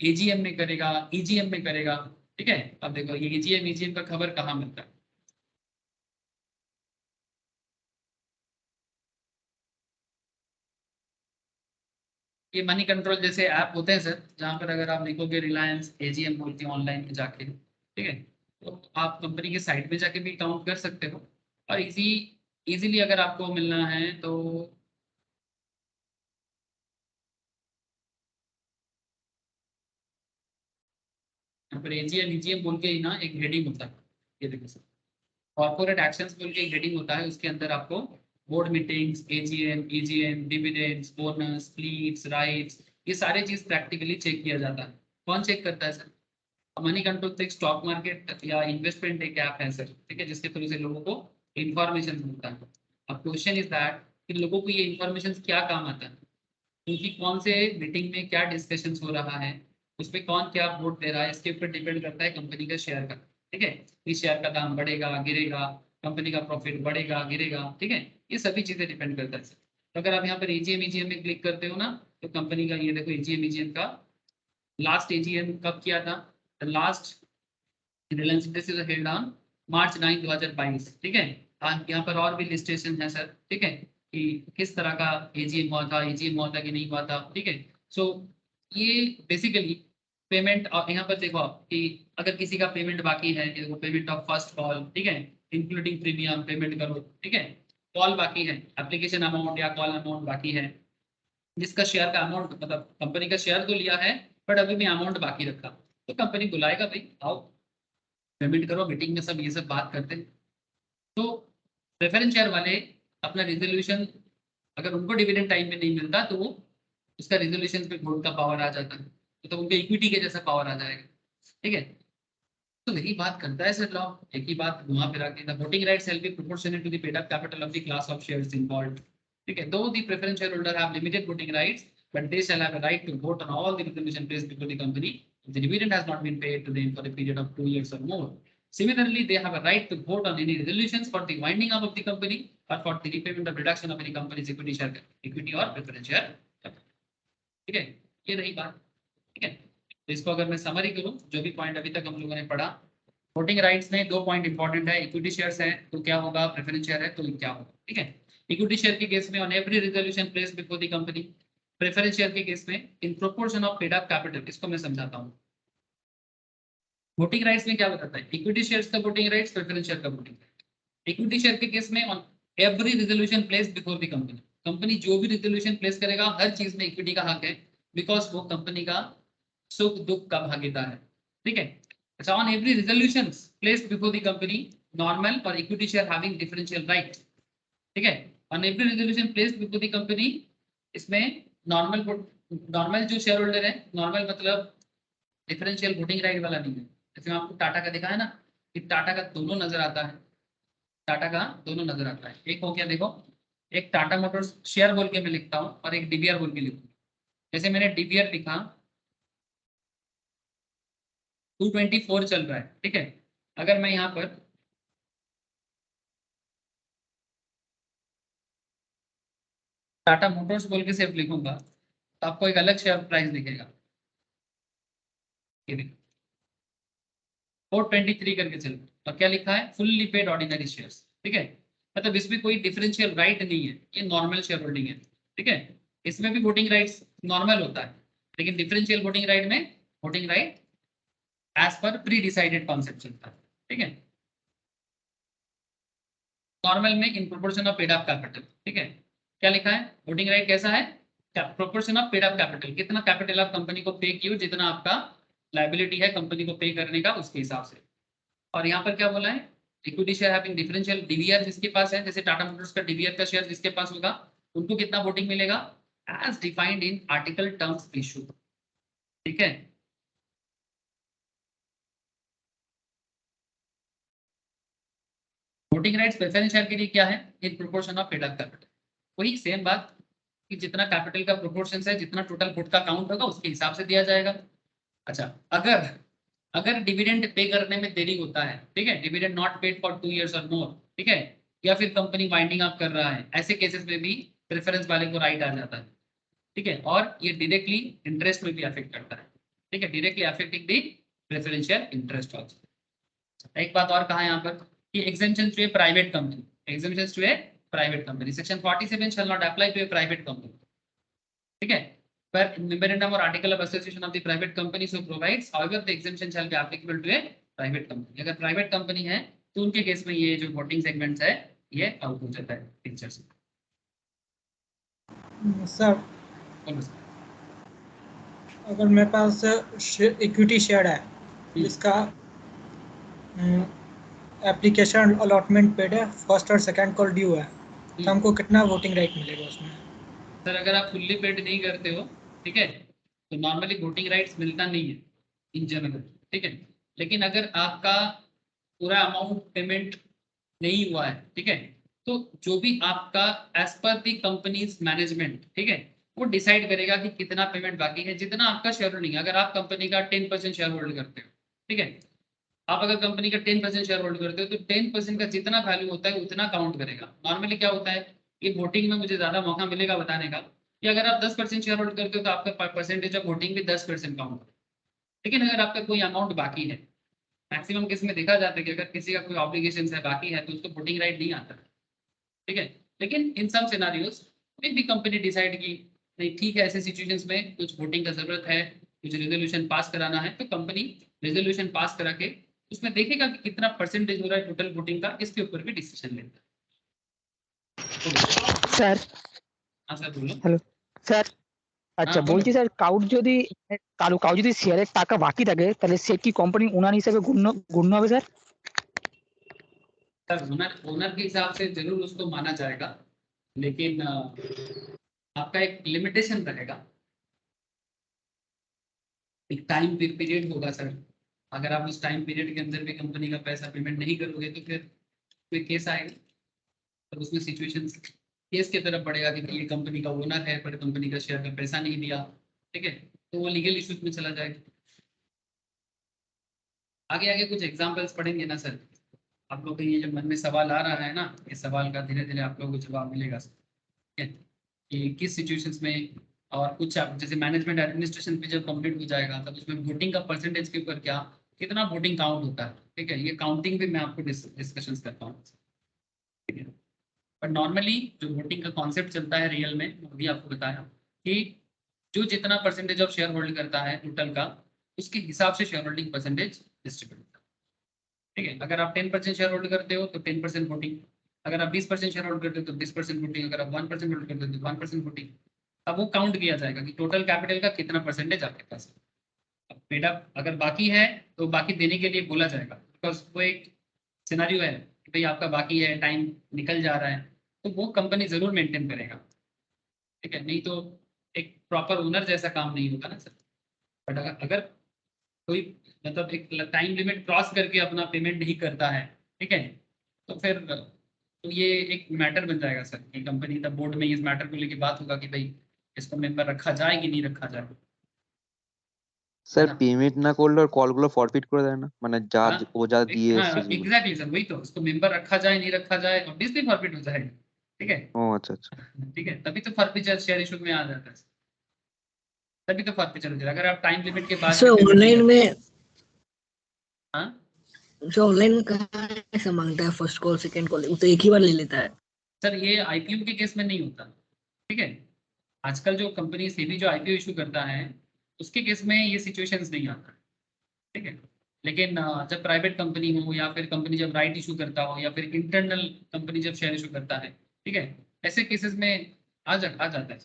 एजीएम में करेगा, ईजीएम में करेगा, ठीक है। अब देखो ये एजीएम ईजीएम का खबर कहाँ मिलता है, ये मनी कंट्रोल जैसे ऐप होते हैं सर, जहाँ पर अगर आप लिखोगे रिलायंस एजीएम बोल के ऑनलाइन में जाके, ठीक है, तो आप कंपनी के साइट में जाके भी काउंट कर सकते हो, और इजीली अगर आपको मिलना है तो यहाँ पर एजीएम ईजीएम बोल के ही ना एक हेडिंग होता है, ये देखो सर, कॉर्पोरेट एक्शंस बोल के एक हेडिंग होता है, उसके अंदर आपको board meetings, AGM, EGM, dividends, bonus, fleets, rights, ये सारे चीज प्रैक्टिकली चेक किया जाता है। कौन चेक करता है सर? मनी कंट्रोल तो एक स्टॉक मार्केट या इन्वेस्टमेंट एक ऐप है सर, ठीक है, जिसके थ्रू से लोगों को इन्फॉर्मेशन मिलता है। अब क्वेश्चन इज दैट कि लोगों को ये इन्फॉर्मेशन क्या काम आता है, क्योंकि कौन से मीटिंग में क्या डिस्कशन हो रहा है, उस पर कौन क्या वोट दे रहा है, इसके ऊपर डिपेंड करता है कंपनी का शेयर का, ठीक है। इस शेयर का दाम बढ़ेगा गिरेगा, कंपनी का प्रॉफिट बढ़ेगा गिरेगा, ठीक है, ये सभी चीजें डिपेंड करता है सर। तो अगर आप यहाँ पर एजीएम ईजीएम में क्लिक करते हो ना, तो कंपनी का ये देखो एजीएम ईजीएम का लास्ट एजीएम कब किया था, last Reliance industries was held on March 9 2022, ठीक है। यहाँ पर और भी लिस्टेशन है सर, ठीक है, कि किस तरह का एजीएम हुआ था, एजीएम हुआ था कि नहीं हुआ था, ठीक है। सो ये बेसिकली पेमेंट, यहाँ पर देखो आप कि अगर किसी का पेमेंट बाकी है, देखो पेमेंट ऑफ फर्स्ट कॉल, ठीक है, इंक्लूडिंग प्रीमियम पेमेंट करो, ठीक है, कॉल बाकी है, एप्लीकेशन अमाउंट या कॉल अमाउंट बाकी है, जिसका शेयर का अमाउंट मतलब कंपनी का शेयर तो लिया है बट अभी भी अमाउंट बाकी रखा, तो कंपनी बुलाएगा भाई आओ पेमेंट करो, मीटिंग में सब ये सब बात करते हैं। तो प्रेफरेंस शेयर वाले अपना रिजोल्यूशन, अगर उनको डिविडेंड टाइम में नहीं मिलता तो वो उसका रिजोल्यूशन पे वोट का पावर आ जाता है, तो उनके इक्विटी के जैसा पावर आ जाएगा, ठीक है। तो यही बात करता है सर लॉ, एक ही बात घुमा फिरा के, the voting rights shall be proportional to the paid up capital of the class of shares involved, ठीक है। Though the preference share holder have limited voting rights but they shall have a right to vote on all the resolution placed before the company if the dividend has not been paid to them for a period of 2 years or more. Similarly, they have a right to vote on any resolutions for the winding up of the company or for the repayment of reduction of any company's equity share, equity or preference share, ठीक है। ये रही बात, ठीक है। तो इसको अगर मैं समरी करूं, जो भी पॉइंट अभी तक हम लोगों ने पढ़ा, वोटिंग राइट्स में दो पॉइंट इंपॉर्टेंट है, इक्विटी शेयर्स है तो क्या होगा, प्रेफरेंस शेयर है तो क्या होगा, ठीक है। इक्विटी शेयर के केस में on every resolution placed before the company, preference share के केस में in proportion of paid up capital, इसको मैं समझाता हूँ। वोटिंग राइट्स में क्या बताता है, इक्विटी शेयर्स का वोटिंग राइट्स, प्रेफरेंस शेयर का वोटिंग राइट। इक्विटी शेयर के केस में on every resolution placed before the company, company जो भी रिजोल्यूशन प्लेस करेगा हर चीज में इक्विटी का हक है, बिकॉज वो कंपनी का सुख दुख का भागीदार है, ठीक है। अच्छा, on every resolution placed before the company normal और equity share having differential right, ठीक है। On every resolution placed before the company, इसमें नॉर्मल जो शेयर होल्डर है, नॉर्मल मतलब डिफरेंशियल वोटिंग राइट वाला नहीं है। जैसे आपको टाटा का देखा है ना, कि टाटा का दोनों नजर आता है, टाटा का दोनों नजर आता है। एक हो गया देखो, एक टाटा मोटर्स शेयर बोल के मैं लिखता हूँ और एक डीबीआर बोल के लिखूँ। जैसे मैंने डीबीआर लिखा 224 चल रहा है, ठीक है। अगर मैं यहाँ पर टाटा मोटर्स बोल के सिर्फ लिखूंगा तो आपको एक अलग शेयर प्राइस दिखेगा, 423 करके चल, और क्या लिखा है, फुल्ली पेड ऑर्डिनरी शेयर्स, ठीक है। मतलब इसमें कोई डिफरेंशियल राइट नहीं है, ये नॉर्मल शेयर होल्डिंग है, ठीक है। इसमें भी वोटिंग राइट्स नॉर्मल होता है, लेकिन डिफरेंशियल वोटिंग राइट में voting right as per pre decided concept चलता है, ठीक है। नॉर्मल में in proportion of paid up capital, ठीक है। क्या लिखा है, वोटिंग राइट कैसा है, proportion of paid up capital, कितना कैपिटल आप कंपनी को पे किए, जितना आपका लाइबिलिटी है कंपनी को पे करने का उसके हिसाब से। और यहाँ पर क्या बोला है, equity share having differential, DVR जिसके पास है, जैसे टाटा मोटर्स का डीवीआर का शेयर जिसके पास होगा, उनको कितना वोटिंग मिलेगा, as defined in article terms issue, ठीक है। वोटिंग राइट्स प्रेफरेंस शेयर के लिए क्या है, इन proportion of paid up capital, वही सेम बात कि जितना कैपिटल का प्रोपोर्शन है, जितना टोटल वोट का काउंट होगा उसके हिसाब से दिया जाएगा। अच्छा, अगर अगर डिविडेंड पे करने में देरी होता है, ठीक है, dividend not paid for 2 years और मोर, ठीक है, या फिर कंपनी वाइंडिंग अप कर रहा है, ऐसे केसेस में भी प्रेफरेंस वाले को राइट आ जाता है, ठीक है, और ये डायरेक्टली इंटरेस्ट में भी अफेक्ट करता है, ठीक है, directly affecting the preferential interest also. एक बात और कहा यहाँ पर कि exemption to a private company, exemption to a private company, section 47 shall not apply to a private company, ठीक है, पर memorandum or article of association of the private company so provides, however the exemption shall be applicable to a private company। अगर private company है तो उनके case में ये जो वोटिंग सेगमेंट्स है ये आउट हो जाता है पिक्चर से। सर बोलो सर। अगर मेरे पास इक्विटी शेयर है जिसका एप्लीकेशन अलॉटमेंट पेड है, फर्स्ट और सेकंड कॉल ड्यू है, तो हमको कितना वोटिंग राइट मिलेगा उसमें? सर अगर आप फुल्ली पेड नहीं करते हो, ठीक है, तो नॉर्मली वोटिंग राइट्स मिलता नहीं है इन जनरल, ठीक है, लेकिन अगर आपका पूरा अमाउंट पेमेंट नहीं हुआ है, ठीक है, तो जो भी आपका एज पर दी कंपनीज मैनेजमेंट, ठीक है, वो डिसाइड करेगा कि कितना पेमेंट बाकी है, जितना आपका शेयर होल्डिंग। अगर आप कंपनी का 10% शेयर होल्ड करते हो, ठीक है, आप अगर कंपनी का 10% शेयर होल्ड करते हो तो 10% का जितना वैल्यू होता है उतना काउंट करेगा। नॉर्मली क्या होता है कि वोटिंग में मुझे ज्यादा मौका मिलेगा बताने का कि अगर आप 10% शेयर होल्ड करते हो तो आपका परसेंटेज ऑफ वोटिंग भी 10% काउंट होगा। लेकिन अगर आपका कोई अमाउंट बाकी है, मैक्सिमम केस में देखा जाता है कि अगर किसी का कोई ऑब्लिगेशन है बाकी है तो उसको वोटिंग राइट नहीं आता, ठीक है, लेकिन इन सम सिनारियोज में भी कंपनी डिसाइड की नहीं ठीक है, ऐसे सिचुएशंस में कुछ वोटिंग का जरूरत है, कुछ रेजोल्यूशन पास कराना है, तो कंपनी रेजोल्यूशन पास करा के उसमें देखेगा कि कितना परसेंटेज हो रहा है टोटल वोटिंग का, इसके ऊपर भी डिसीजन लेता है। স্যার हाँ सर बोलो। হ্যালো স্যার আচ্ছা हाँ बोलो। বলছি স্যার কারো যদি শেয়ারের টাকা বাকি থাকে তাহলে সে কি কোম্পানি ওনার হিসেবে গণ্য হবে স্যার? सर ओनर के हिसाब से जरूर उसको माना जाएगा, लेकिन आपका एक लिमिटेशन रहेगा, एक टाइम पीरियड होगा सर। अगर आप उस टाइम पीरियड के अंदर भी कंपनी का पैसा पेमेंट नहीं करोगे तो फिर कोई केस आएगा, तो उसमें सिचुएशन केस की तरफ बढ़ेगा कि ये कंपनी का ओनर है पर कंपनी का शेयर का पैसा नहीं दिया, ठीक है, तो वो लीगल इश्यूज में चला जाएगा। आगे आगे कुछ एग्जांपल्स पढ़ेंगे ना सर, आप लोग को ये जो मन में सवाल आ रहा है ना, इस सवाल का धीरे धीरे आप लोगों को जवाब मिलेगा सर, ठीक है, कि किस सिचुएशंस में, और कुछ आप जैसे मैनेजमेंट एडमिनिस्ट्रेशन पे जब कंप्लीट हो जाएगा तब उसमें वोटिंग का परसेंटेज के ऊपर क्या कितना वोटिंग काउंट होता है, ठीक है, ये काउंटिंग भी मैं आपको डिस्कशन करता हूँ, ठीक है। पर नॉर्मली जो वोटिंग का कॉन्सेप्ट चलता है रियल में, वो भी आपको बताया कि जो जितना परसेंटेज ऑफ शेयर होल्ड करता है टोटल का, उसके हिसाब से शेयर होल्डिंग परसेंटेज डिस्ट्रीब्यूट होता है, ठीक है। अगर आप 10% शेयर होल्ड करते हो तो 10% वोटिंग, अगर आप 20% शेयर होल्ड करते हो तो 20% वोटिंग, अगर आप 1% होल्ड करते हो तो 1% वोटिंग। अब वो काउंट किया जाएगा कि टोटल कैपिटल का कितना परसेंटेज आपके पास है। अब पेड अप अगर बाकी है तो बाकी देने के लिए बोला जाएगा, बिकॉज वो एक सिनारियो है कि भाई आपका बाकी है, टाइम निकल जा रहा है, तो वो कंपनी जरूर मेंटेन करेगा, ठीक है, नहीं तो एक प्रॉपर ओनर जैसा काम नहीं होगा ना सर। बट अगर कोई मतलब एक टाइम लिमिट क्रॉस करके अपना पेमेंट नहीं करता है, ठीक है, तो फिर तो ये एक मैटर बन जाएगा सर कि कंपनी द बोर्ड में इस मैटर को लेके बात होगा कि भाई इसको मेंबर रखा जाए कि नहीं रखा जाए। স্যার हाँ। পেমেন্ট না করলে ওর কলগুলো ফরফিট করে দেয় না, মানে যা हाँ, ও যা দিয়ে हाँ এসছে যেগুলো। एग्जैक्टली सर, वही तो, उसको मेंबर रखा जाए नहीं रखा जाए ऑब्वियसली फॉरफिट हो जाएगा, ठीक है, ও আচ্ছা আচ্ছা। ठीक है, तभी तो फॉरफिचर शेयर इशू में आ जाता है, तभी तो फॉरफिचर हो जाएगा अगर आप टाइम लिमिट के बाद सर भी payment नहीं ऑनलाइन करते। में हाँ सर ऑनलाइन में कहाँ ऐसा मांगता है फर्स्ट कॉल सेकंड कॉल, वो तो एक ही बार ले लेता है। सर ये आईपीओ के केस में नहीं होता, ठीक है, आजकल जो कंपनी सेबी जो आईपीओ इशू करता है उसके केस में ये सिचुएशंस नहीं आता, ठीक है, लेकिन जब प्राइवेट कंपनी हो या फिर कंपनी जब राइट इशू करता हो या फिर इंटरनल कंपनी जब शेयर इशू करता है, ठीक है, ऐसे केसेस में आ जाता है।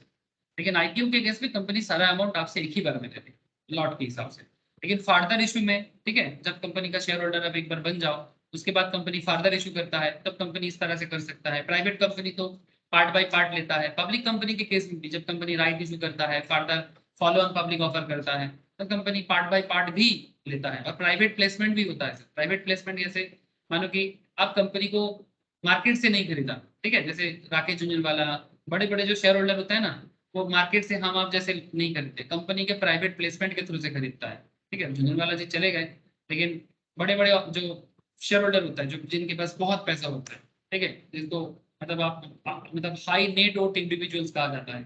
लेकिन आईपीओ के केस में कंपनी सारा अमाउंट आपसे एक ही बार में देती है लॉट के हिसाब से। लेकिन फार्दर इशू में, ठीक है, जब कंपनी का शेयर होल्डर अब एक बार बन जाओ उसके बाद कंपनी फार्दर इशू करता है तब कंपनी इस तरह से कर सकता है। प्राइवेट कंपनी तो पार्ट बाय पार्ट लेता है। पब्लिक कंपनी के केस में भी जब कंपनी राइट इशू करता है, farther follow on public offer करता है, तो कंपनी पार्ट बाय पार्ट भी लेता है। और प्राइवेट प्लेसमेंट भी होता है। प्राइवेट प्लेसमेंट जैसे मानो कि आप कंपनी को मार्केट से नहीं खरीदा, ठीक है, जैसे राकेश झुंझुनवाला बड़े बड़े जो शेयर होल्डर होते हैं ना, वो मार्केट से हम आप जैसे नहीं खरीदते, कंपनी के प्राइवेट प्लेसमेंट के थ्रू से खरीदता है, ठीक है। झुंझुनवाला जी चले गए लेकिन बड़े बड़े जो शेयर होल्डर होता है, जो जिनके पास बहुत पैसा होता है, ठीक है, जिनको मतलब आप मतलब हाई नेट वर्थ इंडिविजुअल्स कहा जाता है,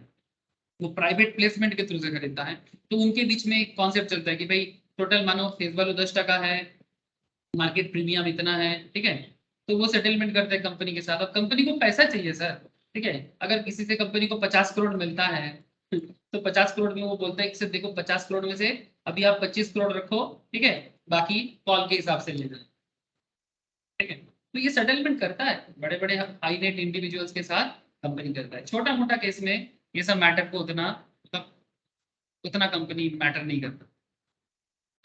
वो प्राइवेट प्लेसमेंट के थ्रू से खरीदता है, तो उनके बीच में एक कॉन्सेप्ट चलता है कि भाई टोटल मानो फेस वैल्यू 10% है, मार्केट प्रीमियम इतना है, ठीक है, तो वो सेटलमेंट करते हैं कंपनी के साथ। अब कंपनी को पैसा चाहिए सर, ठीक है, अगर किसी से कंपनी को 50 करोड़ मिलता है तो 50 करोड़ में वो बोलता है कि सर देखो 50 करोड़ में से अभी आप 25 करोड़ रखो, ठीक है, बाकी कॉल के हिसाब से लेना, ठीक है। तो ये सेटलमेंट करता है बड़े बड़े हाई नेट इंडिविजुअल्स के साथ कंपनी करता है। छोटा मोटा केस में ये सब मैटर को उतना मतलब उतना कंपनी मैटर नहीं करता,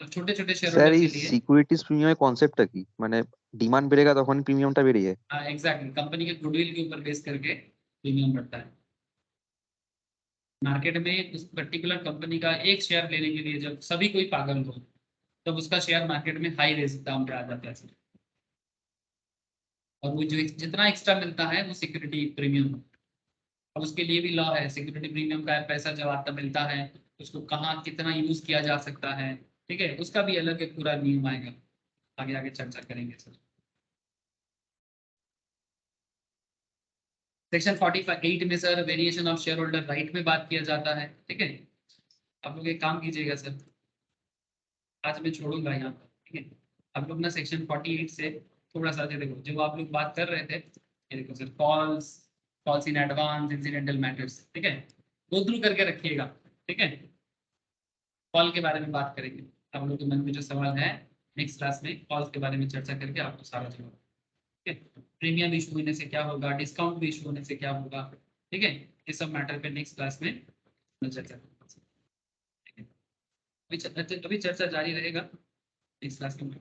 तो छोटे छोटे शेयर স্যার होल्डर এই के लिए সিকিউরিটিজ প্রিমিয়ামের কনসেপ্টটা কি? মানে ডিমান্ড বেড়ে গেলে তখন প্রিমিয়ামটা বেড়ে যায়। एग्जैक्टली कंपनी के गुडविल के ऊपर बेस करके प्रीमियम बढ़ता है। मार्केट में उस पर्टिकुलर कंपनी का एक शेयर लेने के लिए जब सभी कोई पागल हो, तब उसका शेयर मार्केट में हाई रेस दाम पे आ जाता है, और वो जो जितना एक्स्ट्रा मिलता है वो सिक्योरिटी प्रीमियम। अब उसके लिए भी लॉ है, सिक्योरिटी प्रीमियम का पैसा जब आपका मिलता है उसको कहाँ कितना यूज किया जा सकता है, ठीक है, उसका भी अलग एक पूरा नियम आएगा, आगे आगे चर्चा करेंगे सर। सेक्शन 48 में sir variation of share holder right में बात किया जाता है, ठीक है। आप लोग एक काम कीजिएगा सर, आज मैं छोड़ूंगा यहाँ पर, ठीक है, आप लोग ना सेक्शन 48 से थोड़ा सा देखो, जो आप लोग बात कर रहे थे, ये देखो sir, calls in advance, incidental matters, ठीक है, गो थ्रू करके रखिएगा, ठीक है। कॉल के बारे में बात करेंगे, आप लोग के मन में जो सवाल है नेक्स्ट क्लास में कॉल्स के बारे में चर्चा करके आपको सारा जवाब, ठीक है। प्रीमियम इशू होने से क्या होगा, डिस्काउंट भी इशू होने से क्या होगा, ठीक है, ये सब मैटर पे नेक्स्ट क्लास में चर्चा करेंगे, ठीक है। अभी चर्चा जारी रहेगा नेक्स्ट क्लास में,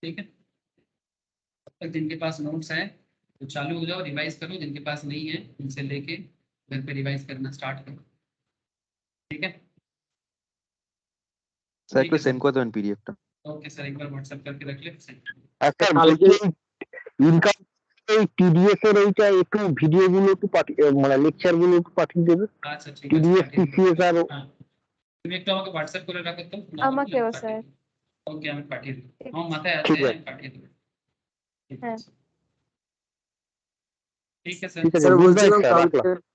ठीक है। तब तक जिनके पास नोट्स हैं तो चालू हो जाओ, रिवाइज करो, जिनके पास नहीं है उनसे लेके घर पे रिवाइज करना स्टार्ट करो, ठीक है। স্যার ठीक একটু है সেন্ড सर, করে দেবেন পিডিএফটা। ओके सर, एक बार व्हाट्सएप करके रख ले send। আর স্যার বলছি ইনকাম এই টিডিএস এর এইটা একটু ভিডিও গুলো একটু মানে লেকচার গুলো একটু পাঠিয়ে দেবে, আচ্ছা ঠিক আছে, টিডিএস পাঠিয়ে দেবো। টিসিএস আর হ্যাঁ, তুমি একটু আমাকে হোয়াটসঅ্যাপ করে রাখো তো, আমাকেও স্যার। ওকে আমি পাঠিয়ে দেবো, ঠিক আমার মাথায় আছে, ঠিক আছে। আমি পাঠিয়ে দেবো, ঠিক হ্যাঁ। আছে, ঠিক है सर। ঠিক আছে স্যার গুড নাইট বলছিলাম স্যার, রাখলাম। কালকে